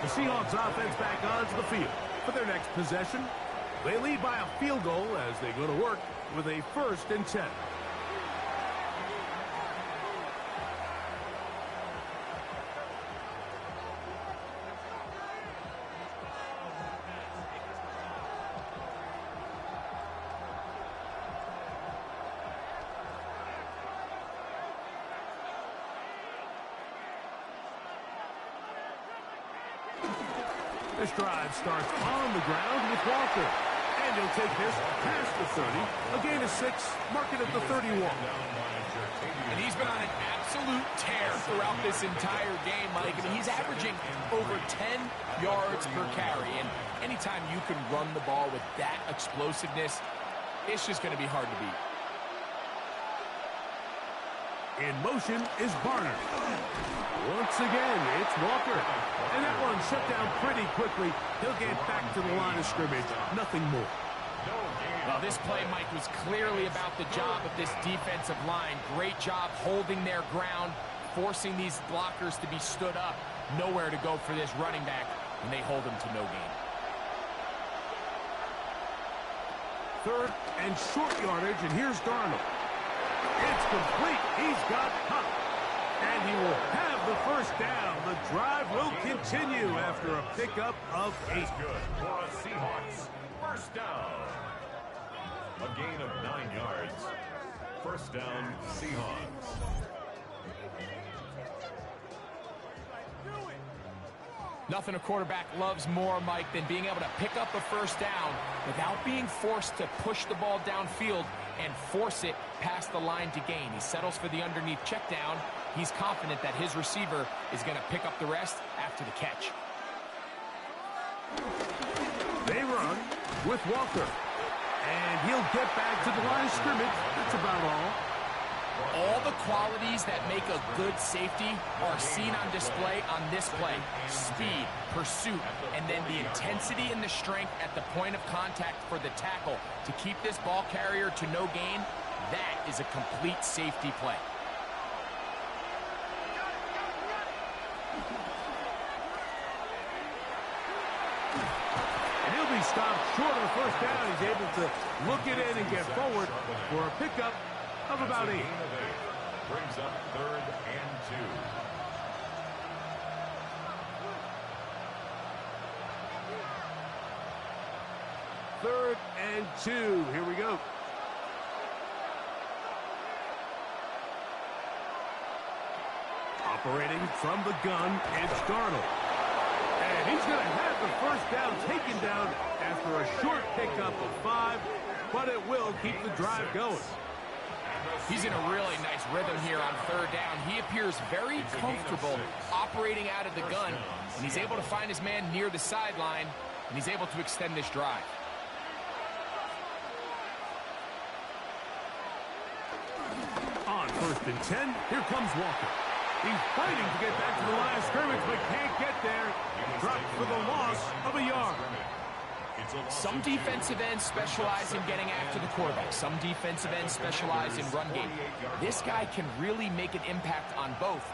The Seahawks offense back onto the field for their next possession. They lead by a field goal as they go to work with a 1st and 10. This drive starts on the ground with Walker. And he'll take this past the 30. A gain of 6, marking at the 31. And he's been on an absolute tear throughout this entire game, Mike. I mean, he's averaging over 10 yards per carry. And anytime you can run the ball with that explosiveness, it's just going to be hard to beat. In motion is Barner. Once again, it's Walker. And that one shut down pretty quickly. He'll get back to the line of scrimmage. Nothing more. Well, this play, Mike, was clearly about the job of this defensive line. Great job holding their ground, forcing these blockers to be stood up. Nowhere to go for this running back, and they hold him to no gain. Third and short yardage, and here's Darnold. It's complete. He's got Hunt. And he will have the first down. The drive will continue after a pickup of 8. Good for a Seahawks first down. A gain of 9 yards. First down, Seahawks. Nothing a quarterback loves more, Mike, than being able to pick up a first down without being forced to push the ball downfield and force it past the line to gain. He settles for the underneath check down. He's confident that his receiver is going to pick up the rest after the catch. They run with Walker. And he'll get back to the line of scrimmage. That's about all. All the qualities that make a good safety are seen on display on this play. Speed, pursuit, and then the intensity and the strength at the point of contact for the tackle to keep this ball carrier to no gain. That is a complete safety play. And he'll be stopped short of first down. He's able to look it in and get forward for a pickup of about 8. Brings up 3rd and 2. Third and 2. Here we go. Operating from the gun, it's Darnold. And he's going to have the first down taken down after a short pickup of 5, but it will keep the drive going. He's in a really nice rhythm here on 3rd down. He appears very comfortable operating out of the gun, and he's able to find his man near the sideline, and he's able to extend this drive. On 1st and 10, here comes Walker. He's fighting to get back to the line of scrimmage, but can't get there. Dropped for the loss of a yard. Some defensive ends specialize in getting after the quarterback. Some defensive ends specialize in run game. This guy can really make an impact on both,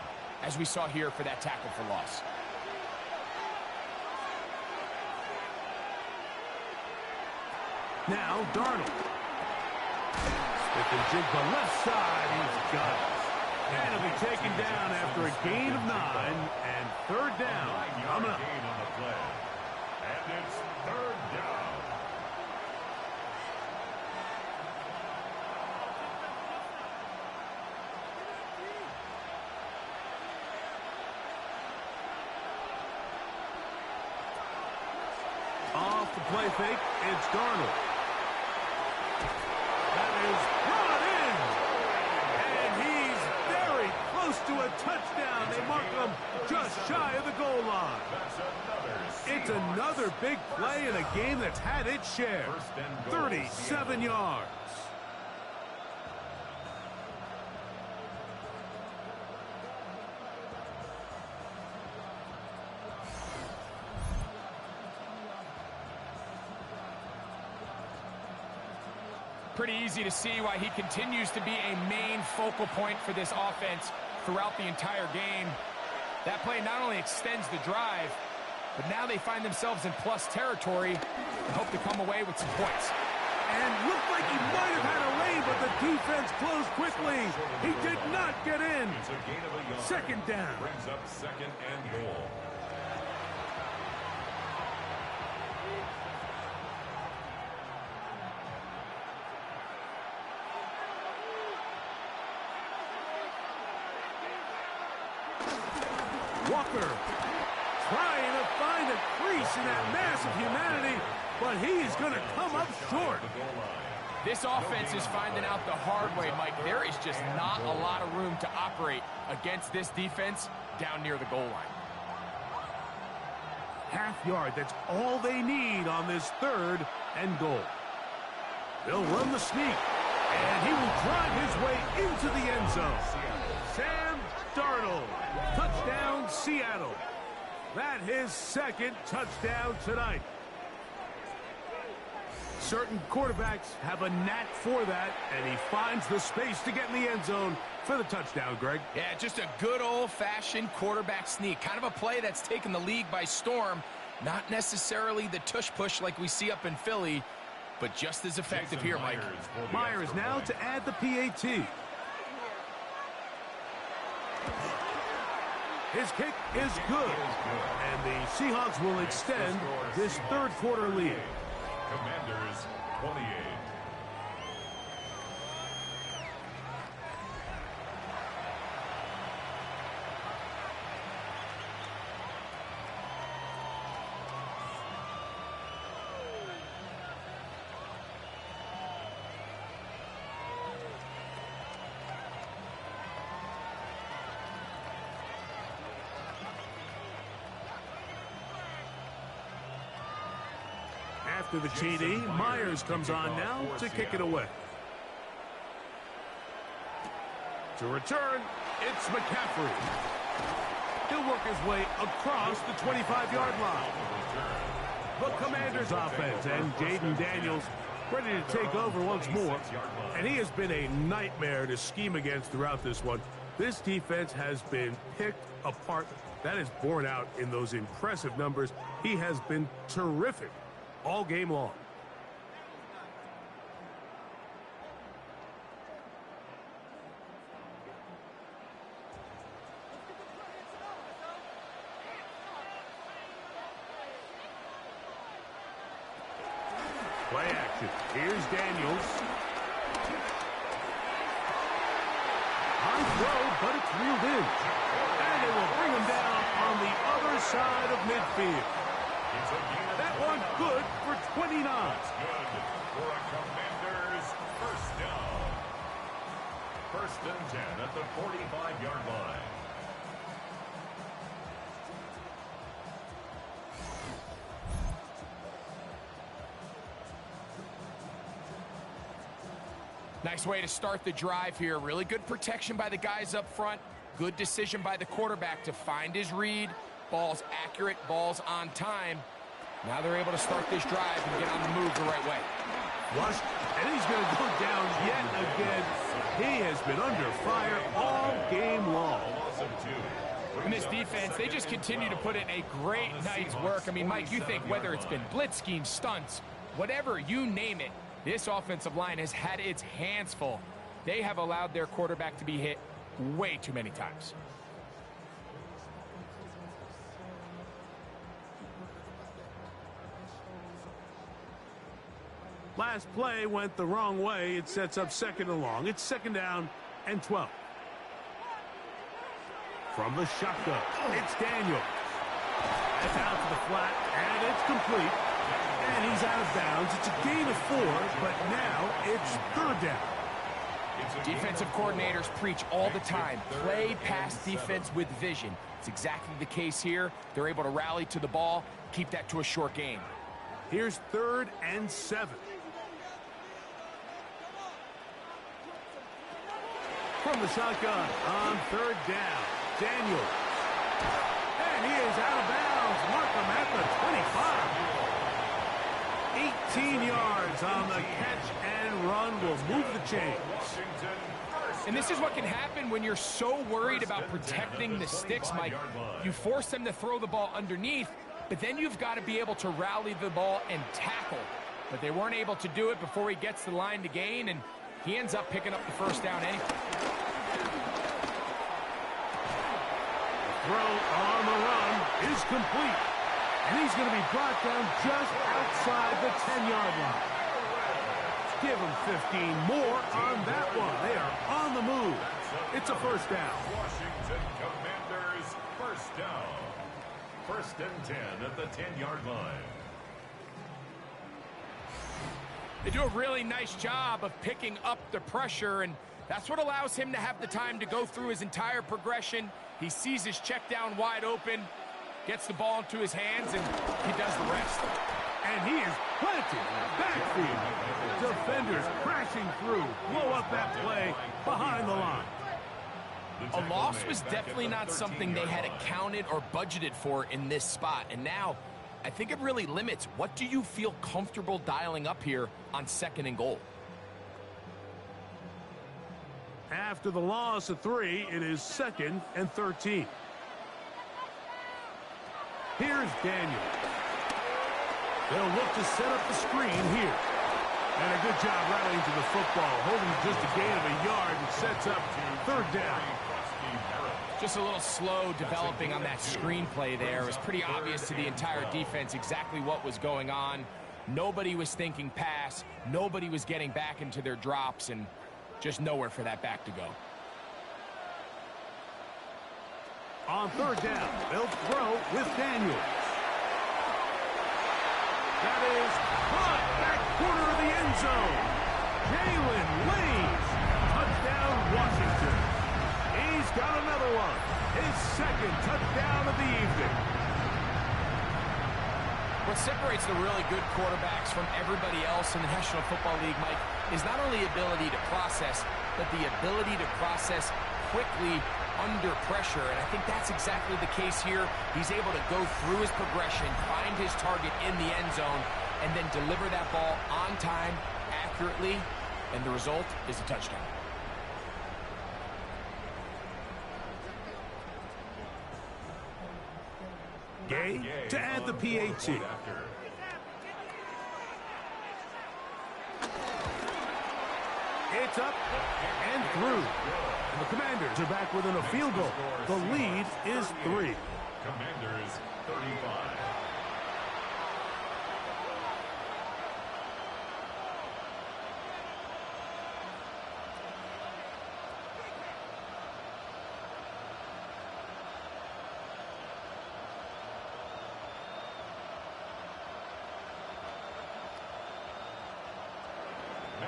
as we saw here for that tackle for loss. Now, Darnold. Smith and jig the left side. He's got it. And he'll be taken down after a gain of 9 and 3rd down. Coming up. On the play. And it's 3rd down. Off the play fake, it's Darnold. That is brought in. And he's very close to a touchdown. They mark him just shy of the goal line. It's another big play in a game that's had its share. 37 yards. Pretty easy to see why he continues to be a main focal point for this offense throughout the entire game. That play not only extends the drive, but now they find themselves in plus territory and hope to come away with some points. And looked like he might have had a lane, but the defense closed quickly. He did not get in. 2nd down. Brings up 2nd and goal. Walker trying to find a crease in that mass of humanity, but he's going to come up short. This offense is finding out the hard way, Mike. There is just not a lot of room to operate against this defense down near the goal line. Half yard, that's all they need on this 3rd and goal. They'll run the sneak. And he will drive his way into the end zone. Sam Darnold, touchdown Seattle. That's his second touchdown tonight. Certain quarterbacks have a knack for that, and he finds the space to get in the end zone for the touchdown, Greg. Yeah, just a good old-fashioned quarterback sneak. Kind of a play that's taken the league by storm. Not necessarily the tush-push like we see up in Philly, but just as effective here, Mike. Myers now to add the PAT. His kick is good, and the Seahawks will extend this third quarter lead. Commanders 28. After the TD, Myers comes on now to kick it away. To return, it's McCaffrey. He'll work his way across the 25-yard line. The Commanders offense and Jaden Daniels ready to take over once more. And he has been a nightmare to scheme against throughout this one. This defense has been picked apart. That is borne out in those impressive numbers. He has been terrific all game long. Play action. Here's Daniels. On throw, but it's reeled in. And it will bring him down on the other side of midfield. That one good for 29. That's good for a Commanders first down. First and 10 at the 45-yard line. Nice way to start the drive here. Really good protection by the guys up front. Good decision by the quarterback to find his read. Ball's accurate, ball's on time. Now they're able to start this drive and get on the move the right way. Rushed, and he's going to go down yet again. He has been under fire all game long. And this defense, they just continue to put in a great night's work. I mean, Mike, you think whether it's been blitz schemes, stunts, whatever, you name it, this offensive line has had its hands full. They have allowed their quarterback to be hit way too many times. Last play went the wrong way. It sets up second and long. It's second down and 12. From the shotgun, it's Daniel. It's out to the flat, and it's complete. And he's out of bounds. It's a gain of 4, but now it's third down. Defensive coordinators preach all the time. Play pass defense with vision. It's exactly the case here. They're able to rally to the ball, keep that to a short game. Here's third and 7. From the shotgun on third down, Daniel. And he is out of bounds. Mark him at the 25. 18 yards on the catch and run will move the chains. And this is what can happen when you're so worried about protecting the sticks, Mike. You force them to throw the ball underneath, but then you've got to be able to rally the ball and tackle. But they weren't able to do it before he gets the line to gain, and he ends up picking up the first down anyway. Throw on the run is complete. And he's going to be brought down just outside the 10-yard line. Give him 15 more on that one. They are on the move. It's a first down. Washington Commanders first down. First and 10 at the 10-yard line. They do a really nice job of picking up the pressure, and that's what allows him to have the time to go through his entire progression. He sees his check down wide open, gets the ball into his hands, and he does the rest. And he is planted backfield. Defenders crashing through. Blow up that play behind the line. A loss was definitely not something they had accounted or budgeted for in this spot. And now, I think it really limits. What do you feel comfortable dialing up here on 2nd and goal? After the loss of 3, it is 2nd and 13. Here's Daniel. They'll look to set up the screen here. And a good job rallying to the football, holding just a gain of a yard and sets up 3rd down. Just a little slow developing on that screenplay there. It was pretty obvious to the entire defense exactly what was going on. Nobody was thinking pass. Nobody was getting back into their drops, and just nowhere for that back to go. On 3rd down, they'll throw with Daniels. That is caught back corner of the end zone. Jalen Lays. Touchdown, Washington. He's got another one. His 2nd touchdown of the evening. What separates the really good quarterbacks from everybody else in the National Football League, Mike, is not only ability to process, but the ability to process quickly under pressure. And I think that's exactly the case here. He's able to go through his progression, find his target in the end zone, and then deliver that ball on time, accurately, and the result is a touchdown. Gay to add the PAT. It's up and through. And the Commanders are back within a field goal. The lead is 3. Commanders 35.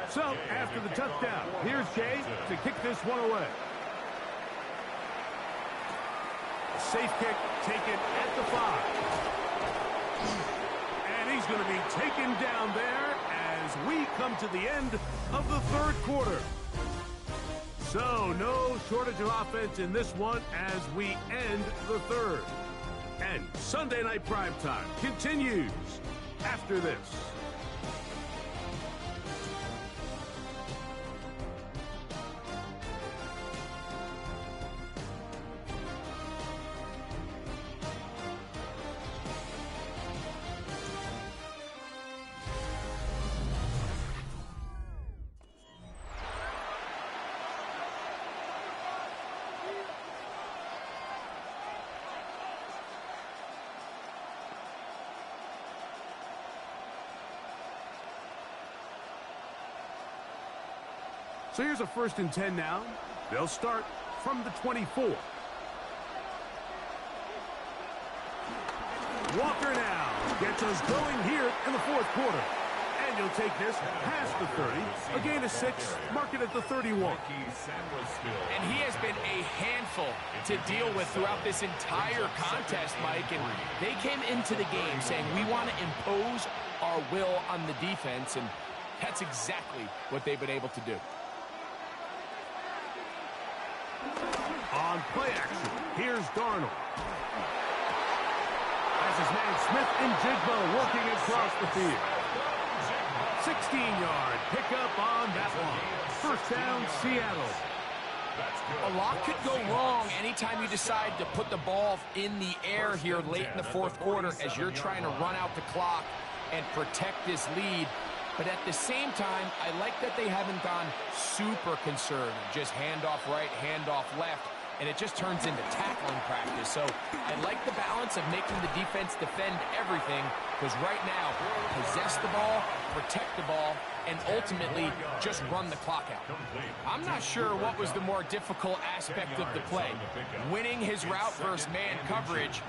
So, after the touchdown, here's Jay to kick this one away. A safe kick taken at the 5. And he's going to be taken down there as we come to the end of the 3rd quarter. So, no shortage of offense in this one as we end the 3rd. And Sunday Night Primetime continues after this. So here's a 1st and 10 now. They'll start from the 24. Walker now gets us going here in the 4th quarter. And you'll take this past the 30. A gain of 6. Mark it at the 31. And he has been a handful to deal with throughout this entire contest, Mike. And they came into the game saying, we want to impose our will on the defense. And that's exactly what they've been able to do. On play action, here's Darnold. As his man Smith and Jigbo working across the field. 16-yard pickup on that one. 1st down, Seattle. A lot could go wrong anytime you decide to put the ball in the air here late in the 4th quarter as you're trying to run out the clock and protect this lead. But at the same time, I like that they haven't gone super conservative. Just handoff right, handoff left, and it just turns into tackling practice. So I like the balance of making the defense defend everything, because right now, possess the ball, protect the ball, and ultimately just run the clock out. I'm not sure what was the more difficult aspect of the play, winning his route versus man coverage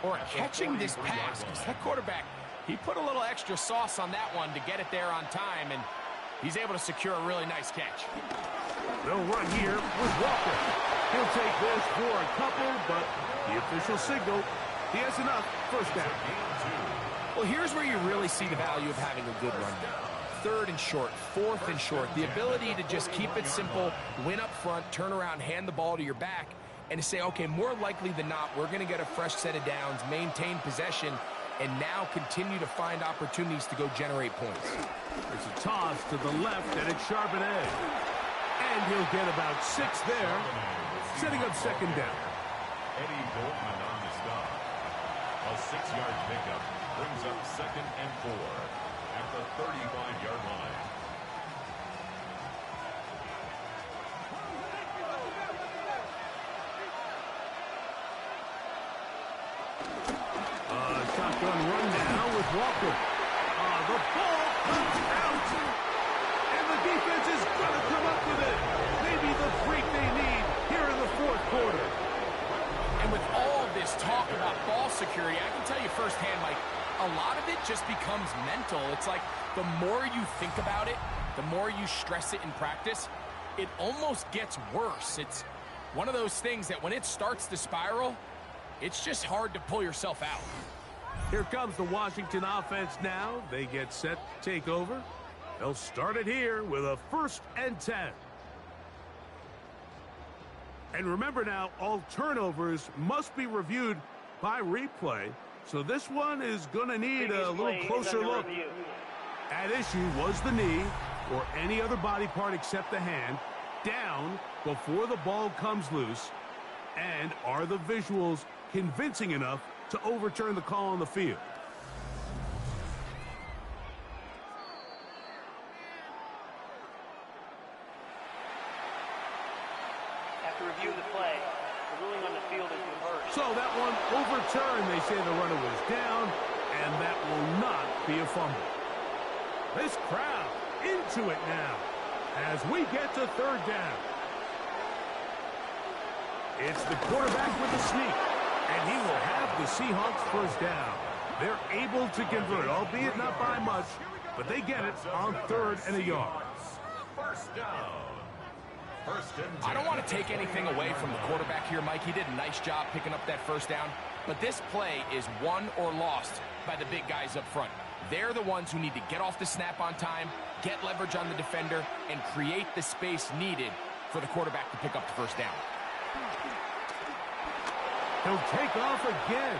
or catching this pass, because that quarterback, he put a little extra sauce on that one to get it there on time, and he's able to secure a really nice catch. They'll run here with Walker. He'll take this for a couple, but the official signal, he has enough. 1st down. Well, here's where you really see the value of having a good run. 3rd and short, 4th and short. The ability to just keep it simple, win up front, turn around, hand the ball to your back, and to say, okay, more likely than not, we're going to get a fresh set of downs, maintain possession, and now continue to find opportunities to go generate points. There's a toss to the left, and it's Charbonnet. And he'll get about 6 there, setting up 2nd down. Eddie Goldman on the stop. A 6-yard pickup brings up 2nd and 4 at the 35-yard line. Shotgun run now with Walker. The ball comes out. And the defense is going to come up with it. Maybe the break they need here in the 4th quarter. And with all this talk about ball security, I can tell you firsthand, Mike, a lot of it just becomes mental. It's like the more you think about it, the more you stress it in practice, it almost gets worse. It's one of those things that when it starts to spiral, it's just hard to pull yourself out. Here comes the Washington offense now. They get set to take over. They'll start it here with a 1st and 10. And remember now, all turnovers must be reviewed by replay. So this one is going to need a little closer look. At issue was the knee or any other body part except the hand down before the ball comes loose. And are the visuals convincing enough to overturn the call on the field? After review of the play, the ruling on the field is reversed. So that one overturned. They say the runner was down, and that will not be a fumble. This crowd into it now as we get to 3rd down. It's the quarterback with the sneak, and he will have the Seahawks 1st down. They're able to convert, albeit not by much, but they get it on 3rd and a yard. 1st down. 1st and 10. I don't want to take anything away from the quarterback here, Mike. He did a nice job picking up that 1st down, but this play is won or lost by the big guys up front. They're the ones who need to get off the snap on time, get leverage on the defender, and create the space needed for the quarterback to pick up the 1st down. He'll take off again,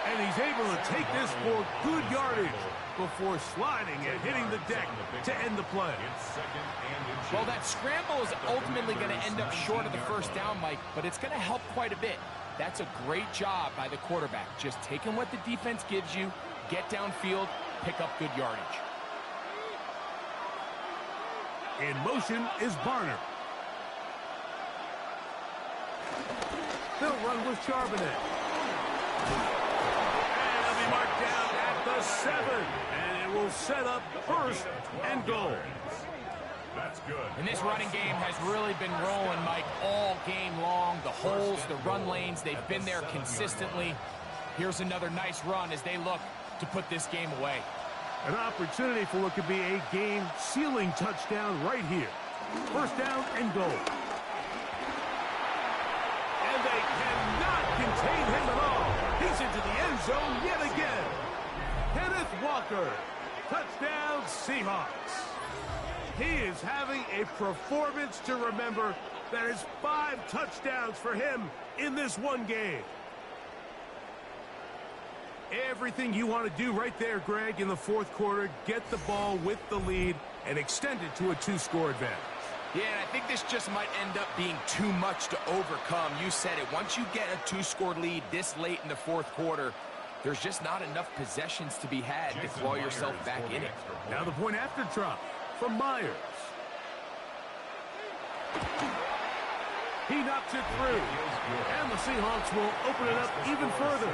and he's able to take this for good yardage before sliding and hitting the deck to end the play. Well, that scramble is ultimately going to end up short of the 1st down, Mike, but it's going to help quite a bit. That's a great job by the quarterback, just taking what the defense gives you, get downfield, pick up good yardage. In motion is Barner. They'll run with Charbonnet. And he'll be marked down at the 7. And it will set up 1st and goal. That's good. And this running game has really been rolling, Mike, all game long. The holes, the run lanes, they've been there consistently. Here's another nice run as they look to put this game away. An opportunity for what could be a game-sealing touchdown right here. 1st down and goal. And they cannot contain him at all. He's into the end zone yet again. Kenneth Walker. Touchdown, Seahawks. He is having a performance to remember. That is 5 touchdowns for him in this one game. Everything you want to do right there, Greg, in the 4th quarter. Get the ball with the lead and extend it to a 2-score advantage. Yeah, and I think this just might end up being too much to overcome. You said it. Once you get a 2-score lead this late in the 4th quarter, there's just not enough possessions to be had to claw yourself back in it. Now the point after drop from Myers. He knocks it through. And the Seahawks will open it up even further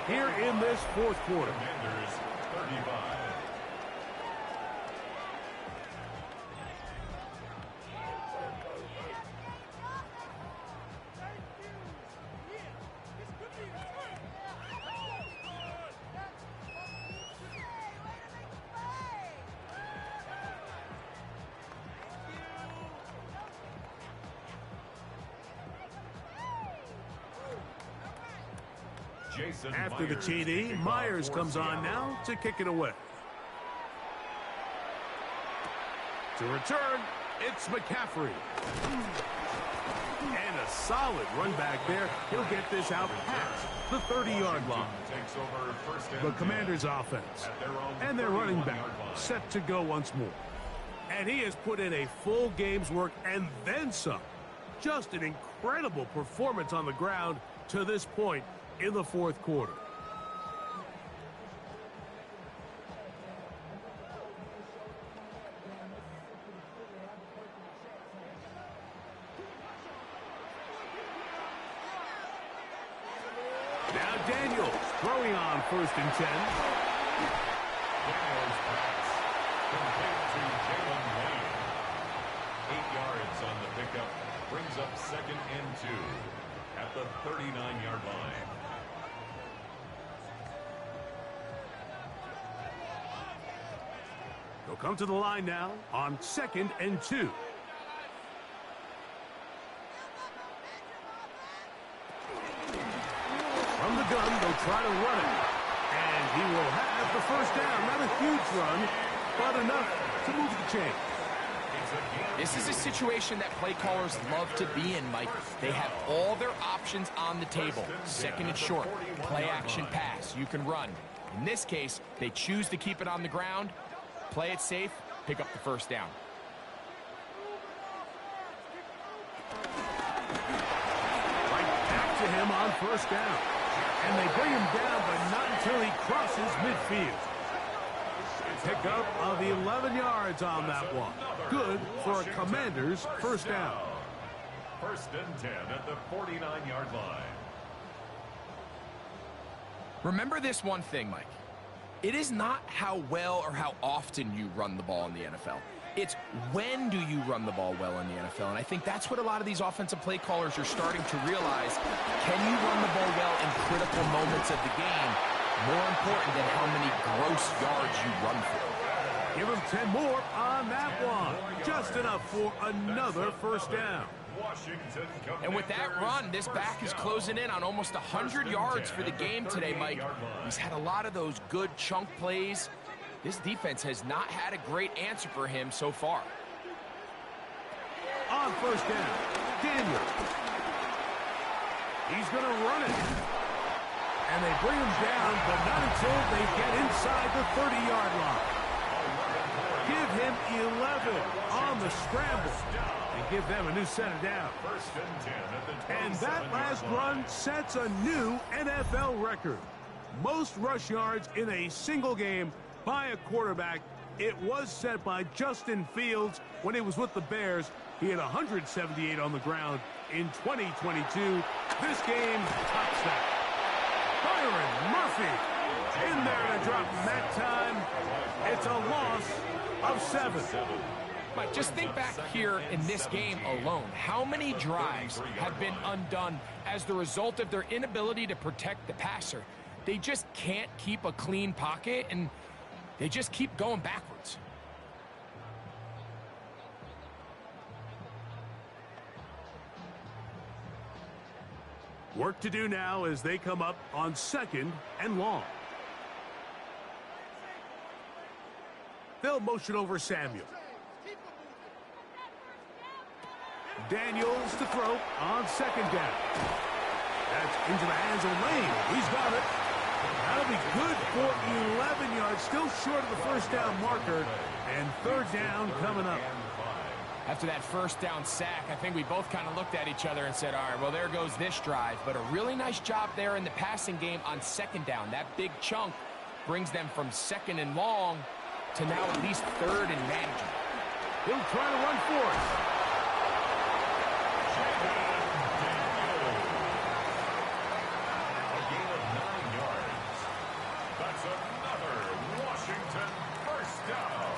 here in this 4th quarter. Commanders 35. After the TD, Myers comes on now to kick it away. To return, it's McCaffrey. And a solid run back there. He'll get this out past the 30-yard line. The Commanders' offense and their running back set to go once more. And he has put in a full game's work and then some. Just an incredible performance on the ground to this point in the fourth quarter. Now Daniels throwing on 1st and 10. Daniels pass. Complete to Jalen Lane. 8 yards on the pickup. Brings up 2nd and 2 at the 39-yard line. They'll come to the line now on 2nd and 2. From the gun, they'll try to run it. And he will have the 1st down. Not a huge run, but enough to move the chain. This is a situation that play callers love to be in, Mike. They have all their options on the table. 2nd and short, play action pass. You can run. In this case, they choose to keep it on the ground, play it safe, pick up the 1st down. Right back to him on 1st down. And they bring him down, but not until he crosses midfield. Pickup of 11 yards on that one. Good for a Commander's 1st down. 1st and 10 at the 49-yard line. Remember this one thing, Mike. It is not how well or how often you run the ball in the NFL. It's when do you run the ball well in the NFL. And I think that's what a lot of these offensive play callers are starting to realize. Can you run the ball well in critical moments of the game? More important than how many gross yards you run for. Give him 10 more on that one. Just enough for another 1st down. And with that run, this back is closing in on almost 100 yards for the game today, Mike. He's had a lot of those good chunk plays. This defense has not had a great answer for him so far. On 1st down, Daniel. He's going to run it. And they bring him down, but not until they get inside the 30-yard line. Give him 11 on the scramble. And give them a new set of downs. And that last run sets a new NFL record. Most rush yards in a single game by a quarterback. It was set by Justin Fields when he was with the Bears. He had 178 on the ground in 2022. This game tops that. Byron Murphy in there to drop him that time. It's a loss of 7. Mike, just think back here in this game alone. How many drives have been undone as the result of their inability to protect the passer? They just can't keep a clean pocket, and they just keep going backwards. Work to do now as they come up on 2nd and long. They'll motion over Samuel. Daniels to throw on 2nd down. That's into the hands of Lane. He's got it. That'll be good for 11 yards. Still short of the 1st down marker. And 3rd down coming up. After that 1st down sack, I think we both kind of looked at each other and said, all right, well, there goes this drive. But a really nice job there in the passing game on 2nd down. That big chunk brings them from 2nd and long to now at least 3rd and manageable. He'll try to run for it. A gain of 9 yards. That's another Washington 1st down.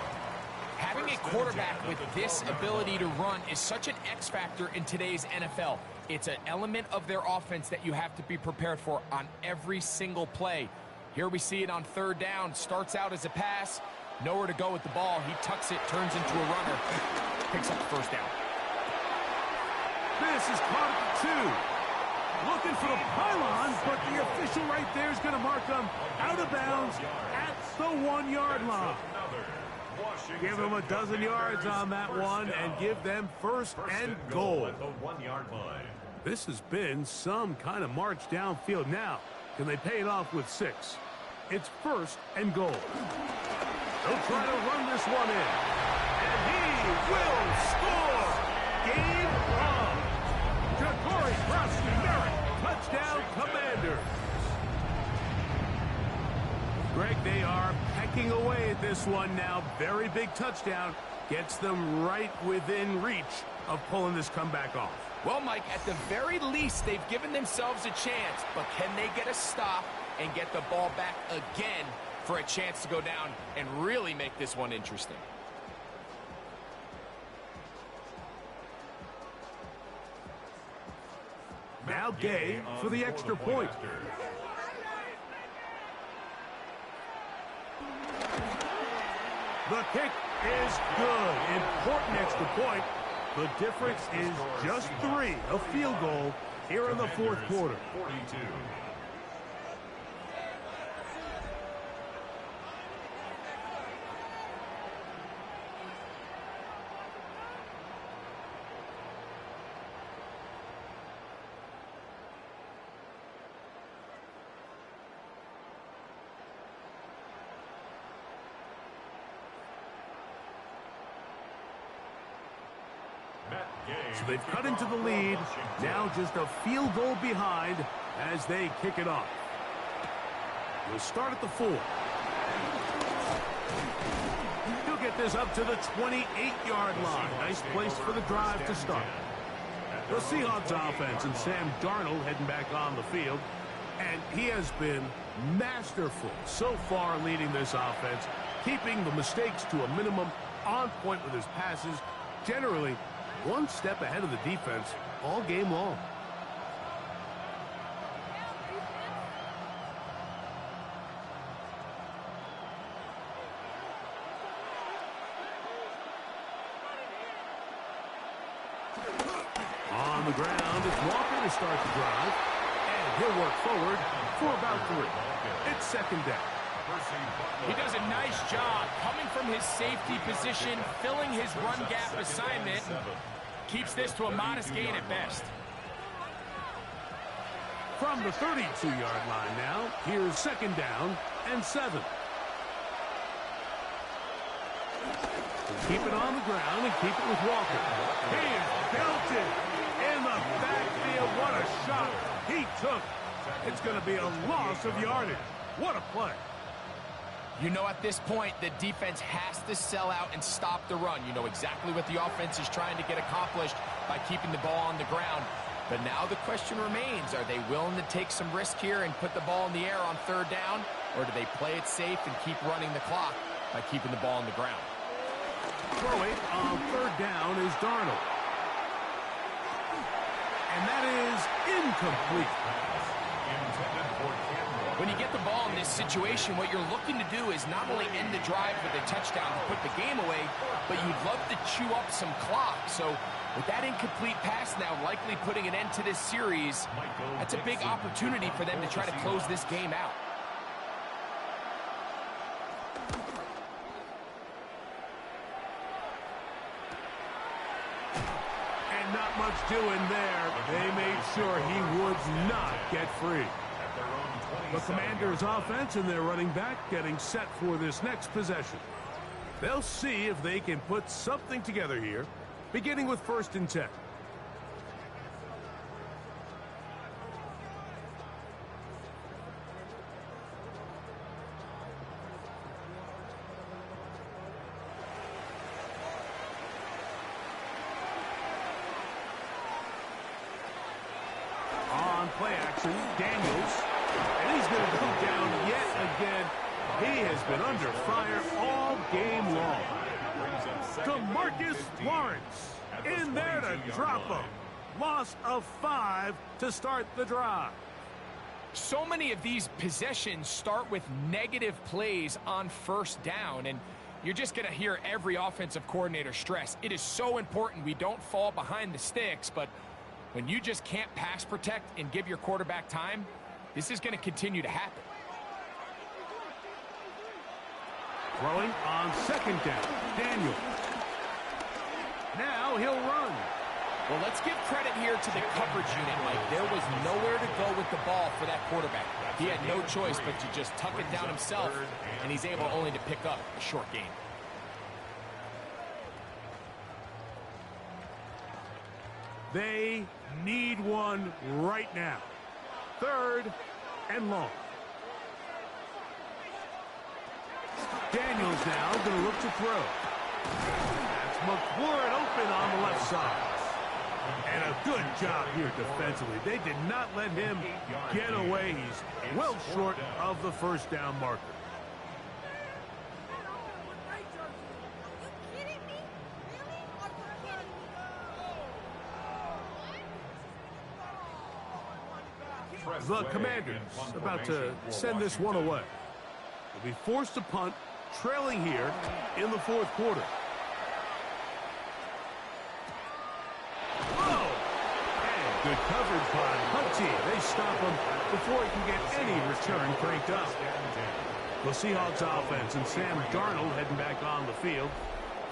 Having a quarterback with this ability to run is such an X factor in today's NFL. It's an element of their offense that you have to be prepared for on every single play. Here we see it on 3rd down. Starts out as a pass. Nowhere to go with the ball. He tucks it, turns into a runner. Picks up the 1st down. This is caught at 2. looking for the pylon, but the official right there is going to mark them out of bounds at the 1-yard line. Give them a dozen yards on that one and give them first and goal. At the 1-yard line. This has been some kind of march downfield. Now, can they pay it off with 6? It's first and goal. They'll try to run this one in. And he will score! Game on! Ja'Cory Merritt, touchdown Commanders! Greg, they are pecking away at this one now. Very big touchdown. Gets them right within reach of pulling this comeback off. Well, Mike, at the very least, they've given themselves a chance, but can they get a stop and get the ball back again for a chance to go down and really make this one interesting? Now Gay for the extra point. The kick is good. Important extra point. The difference is just 3, a field goal here in the fourth quarter. 42. So they've cut into the lead. Now just a field goal behind as they kick it off. We'll start at the 4. He'll get this up to the 28-yard line. Nice place for the drive to start. The Seahawks offense and Sam Darnold heading back on the field. And he has been masterful so far leading this offense, keeping the mistakes to a minimum, on point with his passes, generally one step ahead of the defense all game long. On the ground, it's Walker to start the drive. And he'll work forward for about 3. It's second down. He does a nice job coming from his safety position, filling his run gap assignment. Keeps this to a modest gain at best. From the 32-yard line now, here's second down and 7. Keep it on the ground and keep it with Walker. He is belted in the backfield. What a shot he took. It's going to be a loss of yardage. What a play. You know, at this point, the defense has to sell out and stop the run. You know exactly what the offense is trying to get accomplished by keeping the ball on the ground. But now the question remains, are they willing to take some risk here and put the ball in the air on 3rd down? Or do they play it safe and keep running the clock by keeping the ball on the ground? Throwing on 3rd down is Darnold. And that is incomplete. When you get the ball in this situation, what you're looking to do is not only end the drive with a touchdown to put the game away, but you'd love to chew up some clock. So with that incomplete pass now likely putting an end to this series, that's a big opportunity for them to try to close this game out. And not much doing there. They made sure he would not get free. The Commanders' offense and their running back getting set for this next possession. They'll see if they can put something together here, beginning with 1st and 10. On play action, Daniels. And he's going to go down yet again. He has been under fire all game long. DeMarcus Lawrence in there to drop him. Loss of 5 to start the drive. So many of these possessions start with negative plays on 1st down, and you're just going to hear every offensive coordinator stress. It is so important we don't fall behind the sticks, but When you just can't pass protect and give your quarterback time, this is going to continue to happen. Throwing on second down, Daniel. Now he'll run. Well, let's give credit here to the coverage unit, Mike. There was nowhere to go with the ball for that quarterback. He had no choice but to just tuck it down himself, and he's able only to pick up a short gain. They need one right now. 3rd and long. Daniels now going to look to throw. That's McLaurin open on the left side. And a good job here defensively. They did not let him get away. He's well short of the first down marker. The Commanders about to send this one away. They'll be forced to punt, trailing here in the 4th quarter. Whoa! And good coverage by the punt team. They stop him before he can get any return cranked up. The Seahawks offense and Sam Darnold heading back on the field.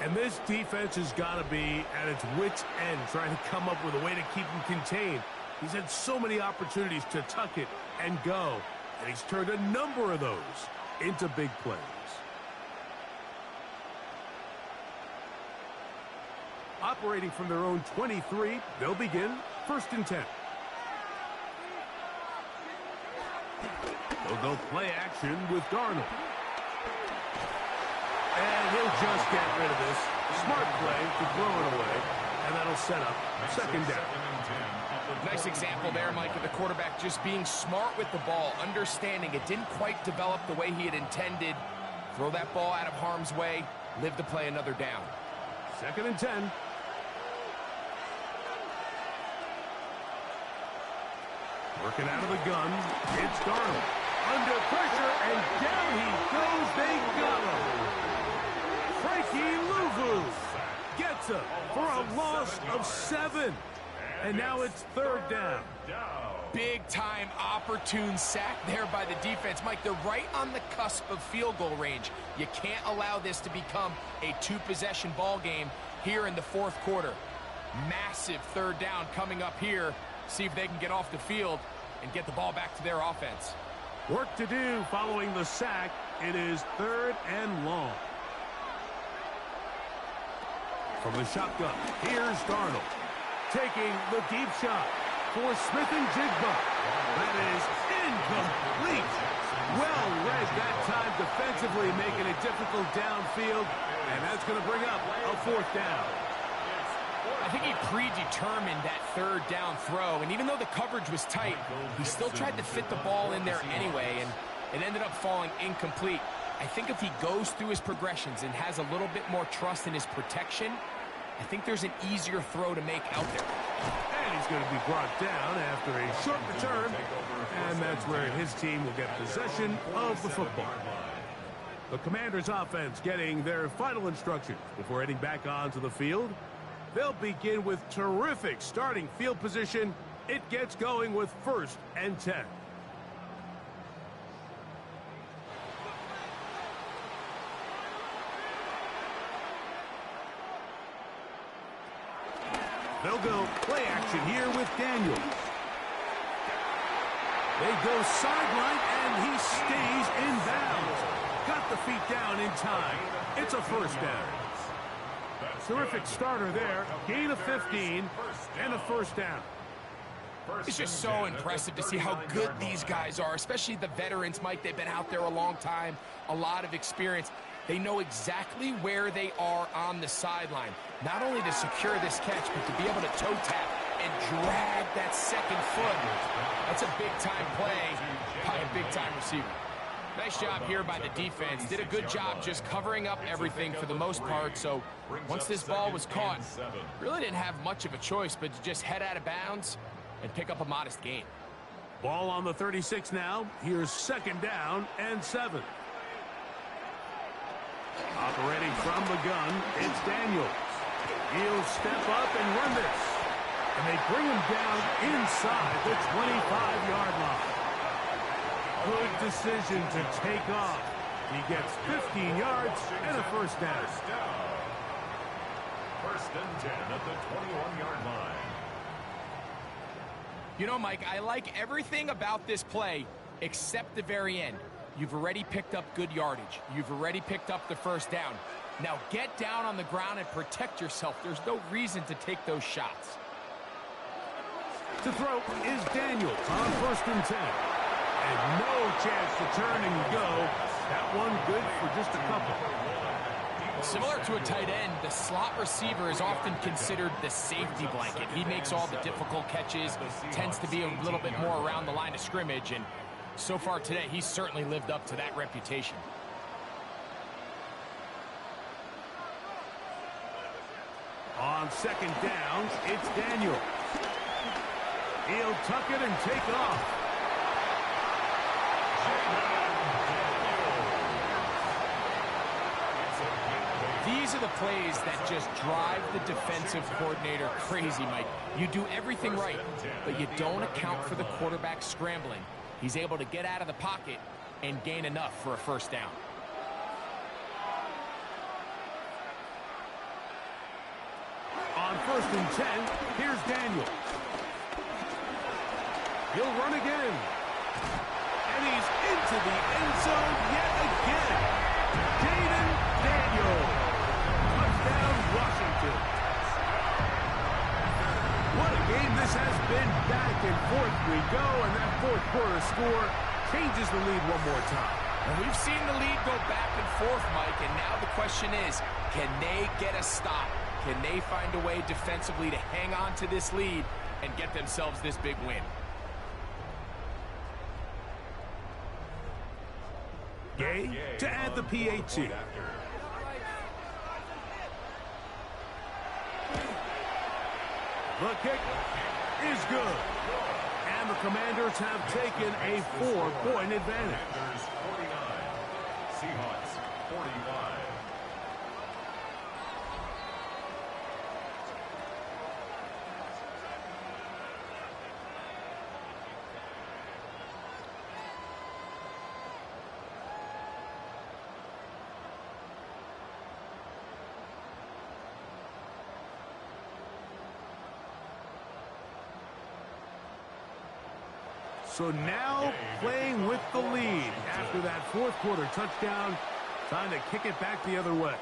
And this defense has got to be at its wits' end, trying to come up with a way to keep him contained. He's had so many opportunities to tuck it and go, and he's turned a number of those into big plays. Operating from their own 23, they'll begin 1st and 10. They'll go play action with Darnold. And he'll just get rid of this. Smart play to throw it away, and that'll set up 2nd down. Nice example there, Mike, of the quarterback just being smart with the ball, understanding it didn't quite develop the way he had intended. Throw that ball out of harm's way, live to play another down. 2nd and 10. Working out of the gun, it's Darnold. Under pressure, and down he goes. They got him. Frankie Louvu gets him for a loss of 7. And now it's 3rd down. Big-time opportune sack there by the defense. Mike, they're right on the cusp of field goal range. You can't allow this to become a 2-possession ball game here in the 4th quarter. Massive 3rd down coming up here. See if they can get off the field and get the ball back to their offense. Work to do following the sack. It is 3rd and long. From the shotgun, here's Darnold. Taking the deep shot for Smith and Jigba. That is incomplete. Well read that time defensively, making it difficult downfield. And that's going to bring up a 4th down. I think he predetermined that 3rd down throw. And even though the coverage was tight, he still tried to fit the ball in there anyway. And it ended up falling incomplete. I think if he goes through his progressions and has a little bit more trust in his protection, I think there's an easier throw to make out there. And he's going to be brought down after a short return. And that's where his team will get possession of the football. The Commanders' offense getting their final instructions before heading back onto the field. They'll begin with terrific starting field position. It gets going with 1st and 10. They'll go play action here with Daniels. They go sideline, and he stays in bounds. Got the feet down in time. It's a 1st down. Terrific starter there. Gain of 15 and a 1st down. It's just so impressive to see how good these guys are, especially the veterans, Mike. They've been out there a long time, a lot of experience. They know exactly where they are on the sideline, not only to secure this catch, but to be able to toe tap and drag that 2nd foot. That's a big-time play by a big-time receiver. Nice job here by the defense. Did a good job just covering up everything for the most part. So once this ball was caught, really didn't have much of a choice but to just head out of bounds and pick up a modest gain. Ball on the 36 now. Here's 2nd down and 7. Operating from the gun, it's Daniels. He'll step up and run this. And they bring him down inside the 25-yard line. Good decision to take off. He gets 15 yards and a first down. First and 10 at the 21-yard line. You know, Mike, I like everything about this play except the very end. You've already picked up good yardage. You've already picked up the first down. Now get down on the ground and protect yourself. There's no reason to take those shots. To throw is Daniels on first and 10. And no chance to turn and go. That one good for just a couple. Similar to a tight end, the slot receiver is often considered the safety blanket. He makes all the difficult catches, tends to be a little bit more around the line of scrimmage, and so far today, he's certainly lived up to that reputation. On second down, it's Daniel. He'll tuck it and take off. These are the plays that just drive the defensive coordinator crazy, Mike. You do everything right, but you don't account for the quarterback scrambling. He's able to get out of the pocket and gain enough for a first down. On first and 10, here's Daniel. He'll run again. And he's into the end zone yet again. Jaden Daniels. Touchdown, Washington. What a game this has been. Back and forth we go, and that fourth quarter score changes the lead one more time. And we've seen the lead go back and forth, Mike, and now the question is, can they get a stop? Can they find a way defensively to hang on to this lead and get themselves this big win? Gay to add the PAT. The kick is good. And the Commanders have taken a 4-point advantage. 49, Seahawks 45. So now playing with the lead after that fourth quarter touchdown. Time to kick it back the other way.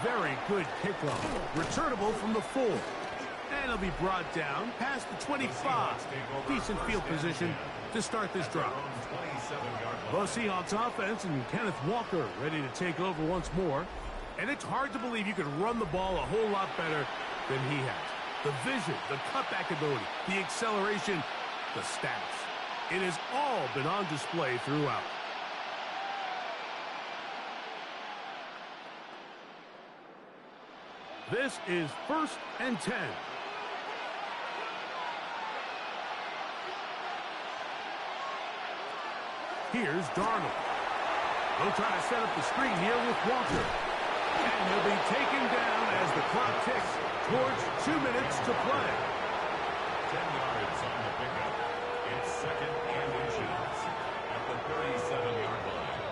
Very good kickoff. Returnable from the 4. And it'll be brought down past the 25. Decent field position to start this drive. The Seahawks offense and Kenneth Walker ready to take over once more. And it's hard to believe you could run the ball a whole lot better than he has. The vision, the cutback ability, the acceleration, the stats. It has all been on display throughout. This is first and 10. Here's Darnold. They'll try to set up the screen here with Walker. And he'll be taken down as the clock ticks towards 2 minutes to play. 10 yards on the pickup. It's second and inches at the 37-yard line.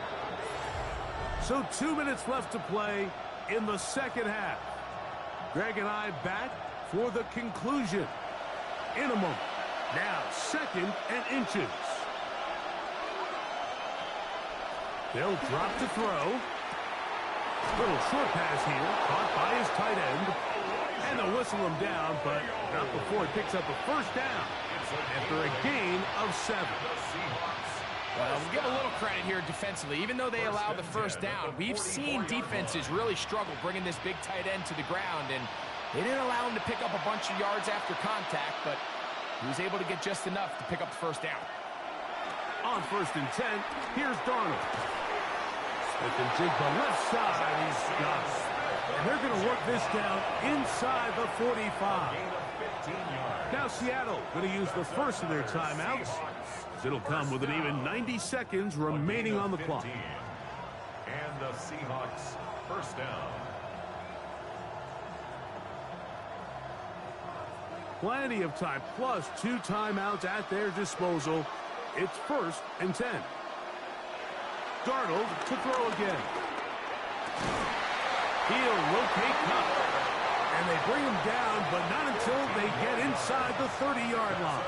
So 2 minutes left to play in the second half. Greg and I back for the conclusion in a moment. Now second and inches. They'll drop to throw. Little short pass here, caught by his tight end. And they'll whistle him down, but not before he picks up a first down after a gain of 7. Well, we'll give a little credit here defensively. Even though they allow the first down, we've seen defenses really struggle bringing this big tight end to the ground, and they didn't allow him to pick up a bunch of yards after contact, but he was able to get just enough to pick up the first down. On first and 10, here's Darnold. Smith and Jigba left side, he's got it. And they're going to work this down inside the 45. Now Seattle going to use the first of their timeouts. It'll come with an even 90 seconds remaining on the clock. And the Seahawks first down. Plenty of time, plus 2 timeouts at their disposal. It's 1st and 10. Darnold to throw again. He'll rotate Cup. And they bring him down, but not until they get inside the 30-yard line.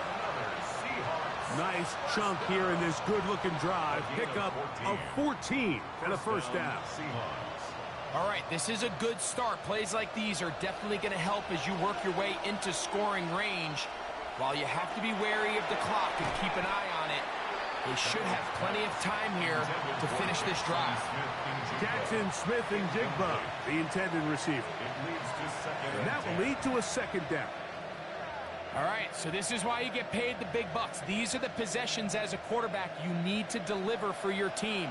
Nice chunk here in this good-looking drive. Pickup of 14 and a first down. All right, this is a good start. Plays like these are definitely going to help as you work your way into scoring range. While you have to be wary of the clock and keep an eye on it, they should have plenty of time here to finish this drive. Jackson, Smith, and Jigba, the intended receiver. And that will lead to a second down. All right, so this is why you get paid the big bucks. These are the possessions as a quarterback you need to deliver for your team.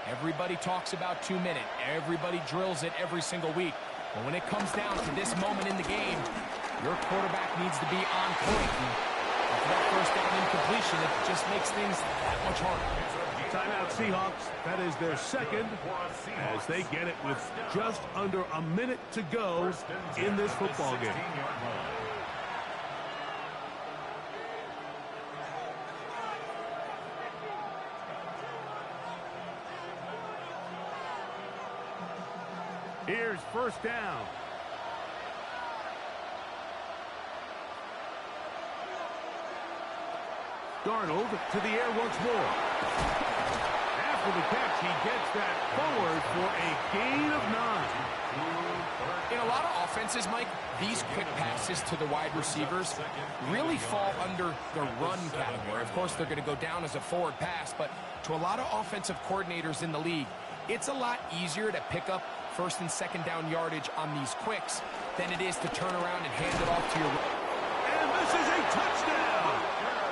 Everybody talks about 2-minute. Everybody drills it every single week. But when it comes down to this moment in the game, your quarterback needs to be on point. And after that first down incompletion, it just makes things that much harder. Timeout Seahawks. That is their second as they get it with just under a minute to go in this football game. Here's first down. Darnold to the air once more. After the catch, he gets that forward for a gain of 9. In a lot of offenses, Mike, these quick passes to the wide receivers really fall under the run category. Of course, they're going to go down as a forward pass, but to a lot of offensive coordinators in the league, it's a lot easier to pick up first and second down yardage on these quicks than it is to turn around and hand it off to your... And this is a touchdown!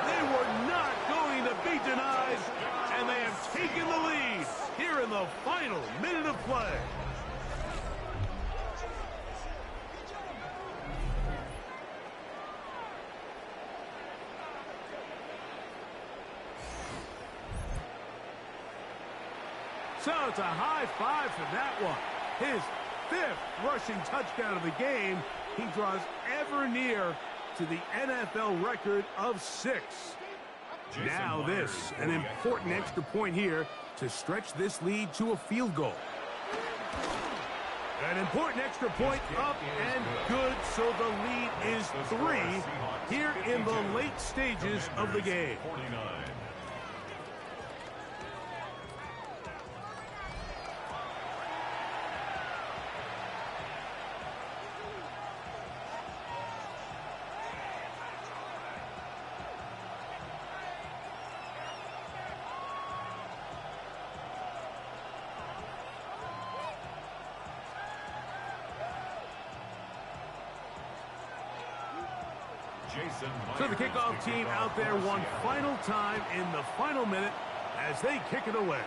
They were not going to be denied, and they have taken the lead here in the final minute of play. So it's a high five for that one. His 5th rushing touchdown of the game. He draws ever near to the NFL record of 6. Now this, an important extra point here to stretch this lead to a field goal. An important extra point up and good, so the lead is 3 here in the late stages of the game. So the kickoff team out there one final time in the final minute as they kick it away.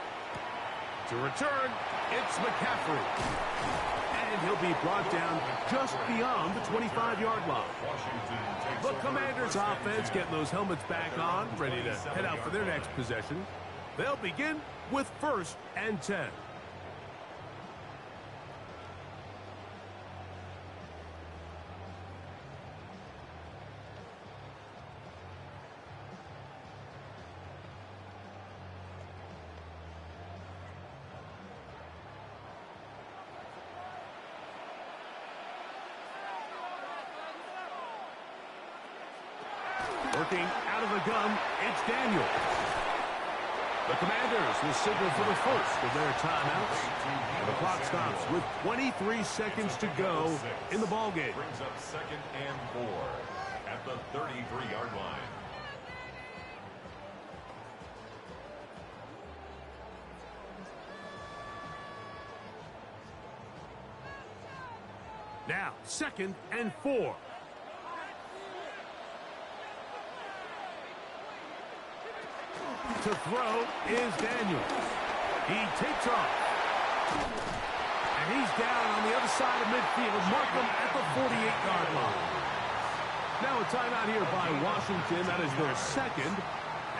To return, it's McCaffrey. And he'll be brought down just beyond the 25-yard line. The Commanders' offense getting those helmets back on, ready to head out for their next possession. They'll begin with 1st and 10. Working out of the gun, it's Daniel. The Commanders will signal for the first of their timeouts. And the clock stops with 23 seconds to go in the ballgame. Brings up 2nd and 4 at the 33-yard line. Now, 2nd and 4. To throw is Daniel. He takes off. And he's down on the other side of midfield. Mark him at the 48-yard line. Now a timeout here by Washington. That is their second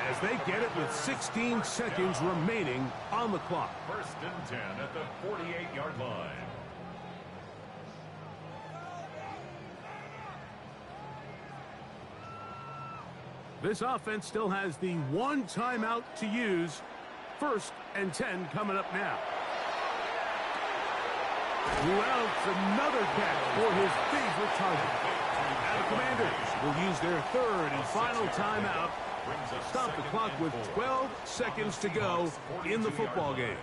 as they get it with 16 seconds remaining on the clock. 1st and 10 at the 48-yard line. This offense still has the one timeout to use. 1st and 10 coming up now. Well, it's another catch for his favorite target. Now the Commanders will use their 3rd and final timeout. Stop the clock with 12 seconds to go in the football game.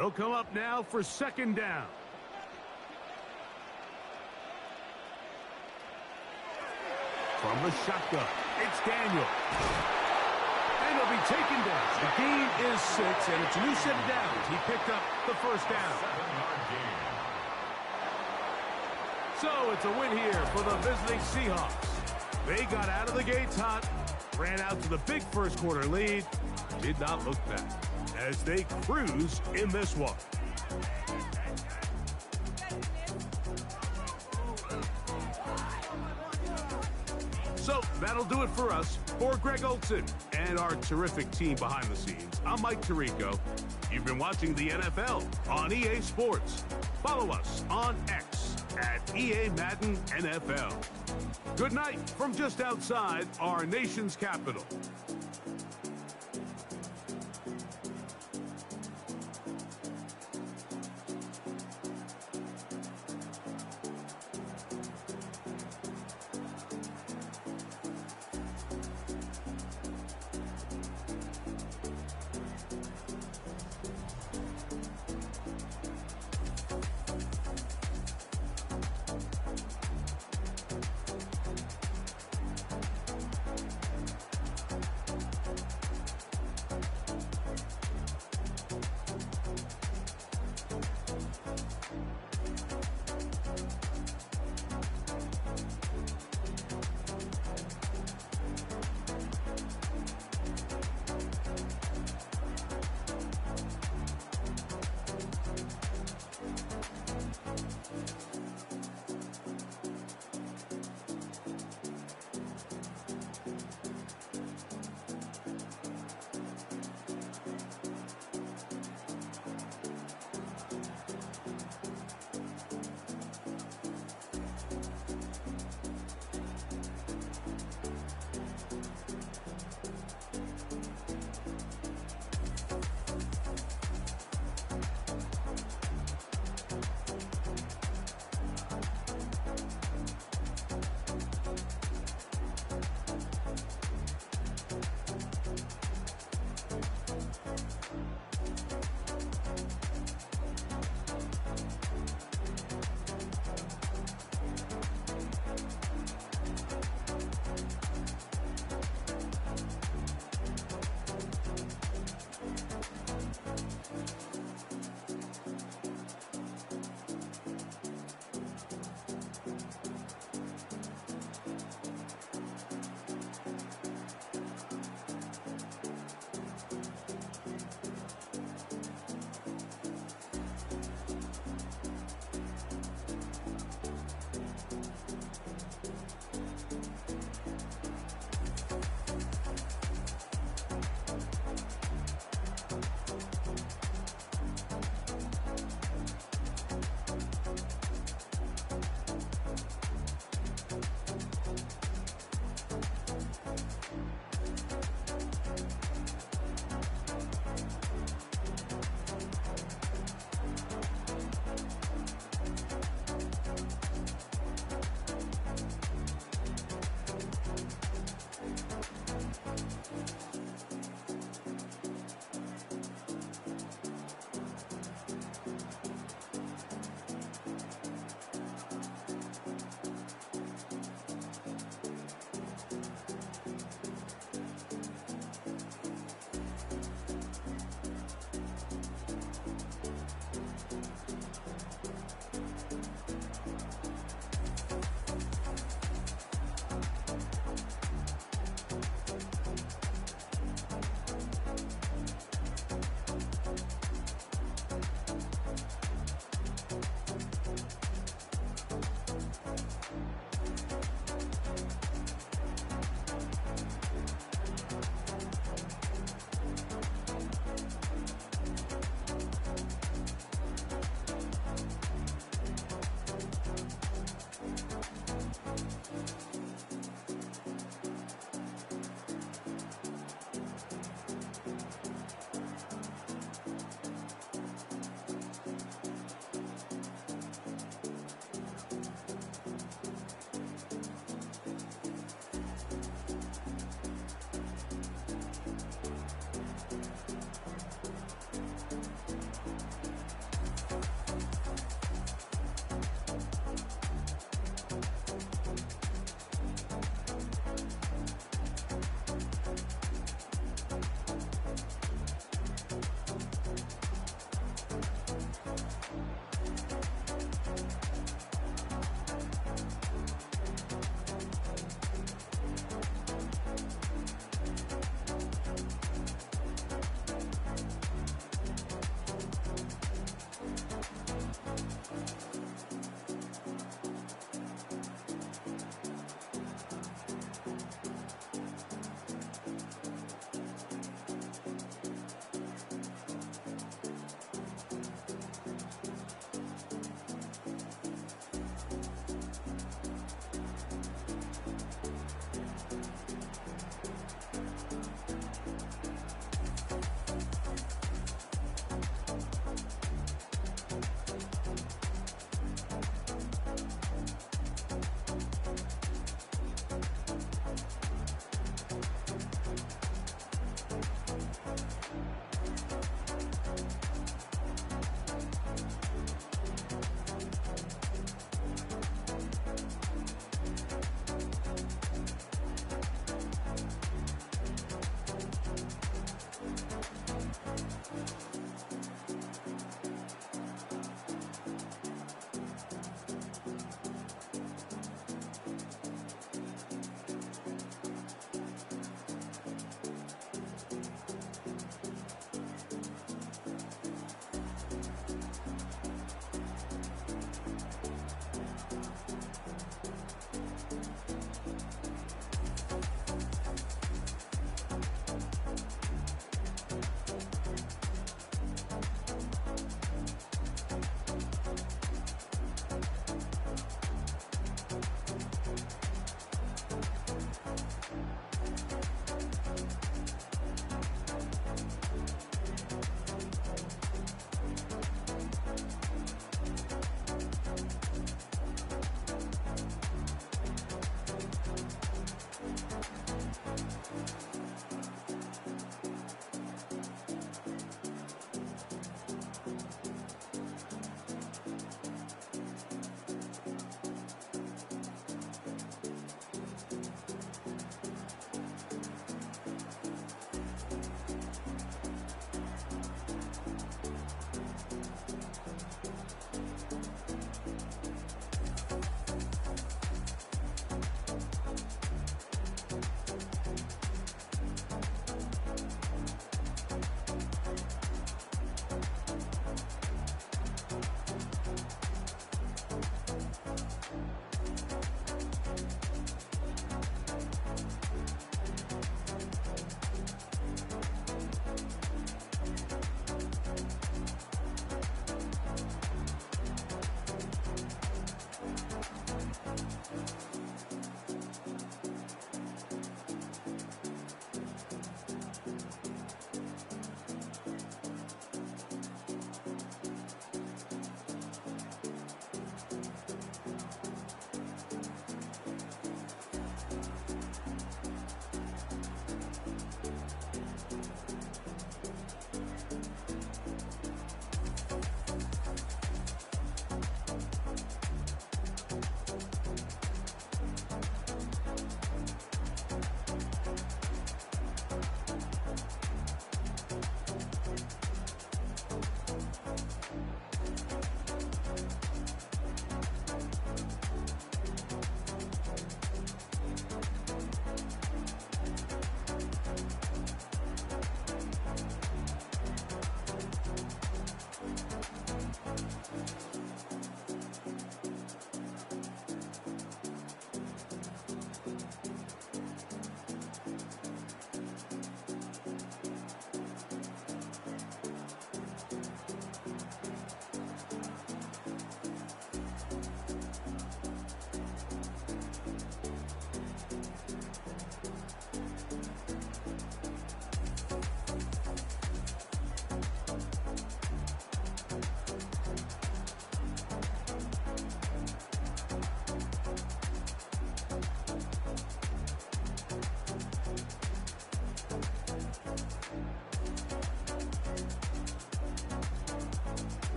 They'll come up now for 2nd down. From the shotgun, it's Daniel. And he'll be taken down. The gain is 6, and it's a new set of downs. He picked up the 1st down. So it's a win here for the visiting Seahawks. They got out of the gates hot, ran out to the big first quarter lead, did not look back as they cruise in this one. So that'll do it for us. For Greg Olson and our terrific team behind the scenes, I'm Mike Tirico. You've been watching the NFL on EA Sports. Follow us on X at EA Madden NFL. Good night from just outside our nation's capital.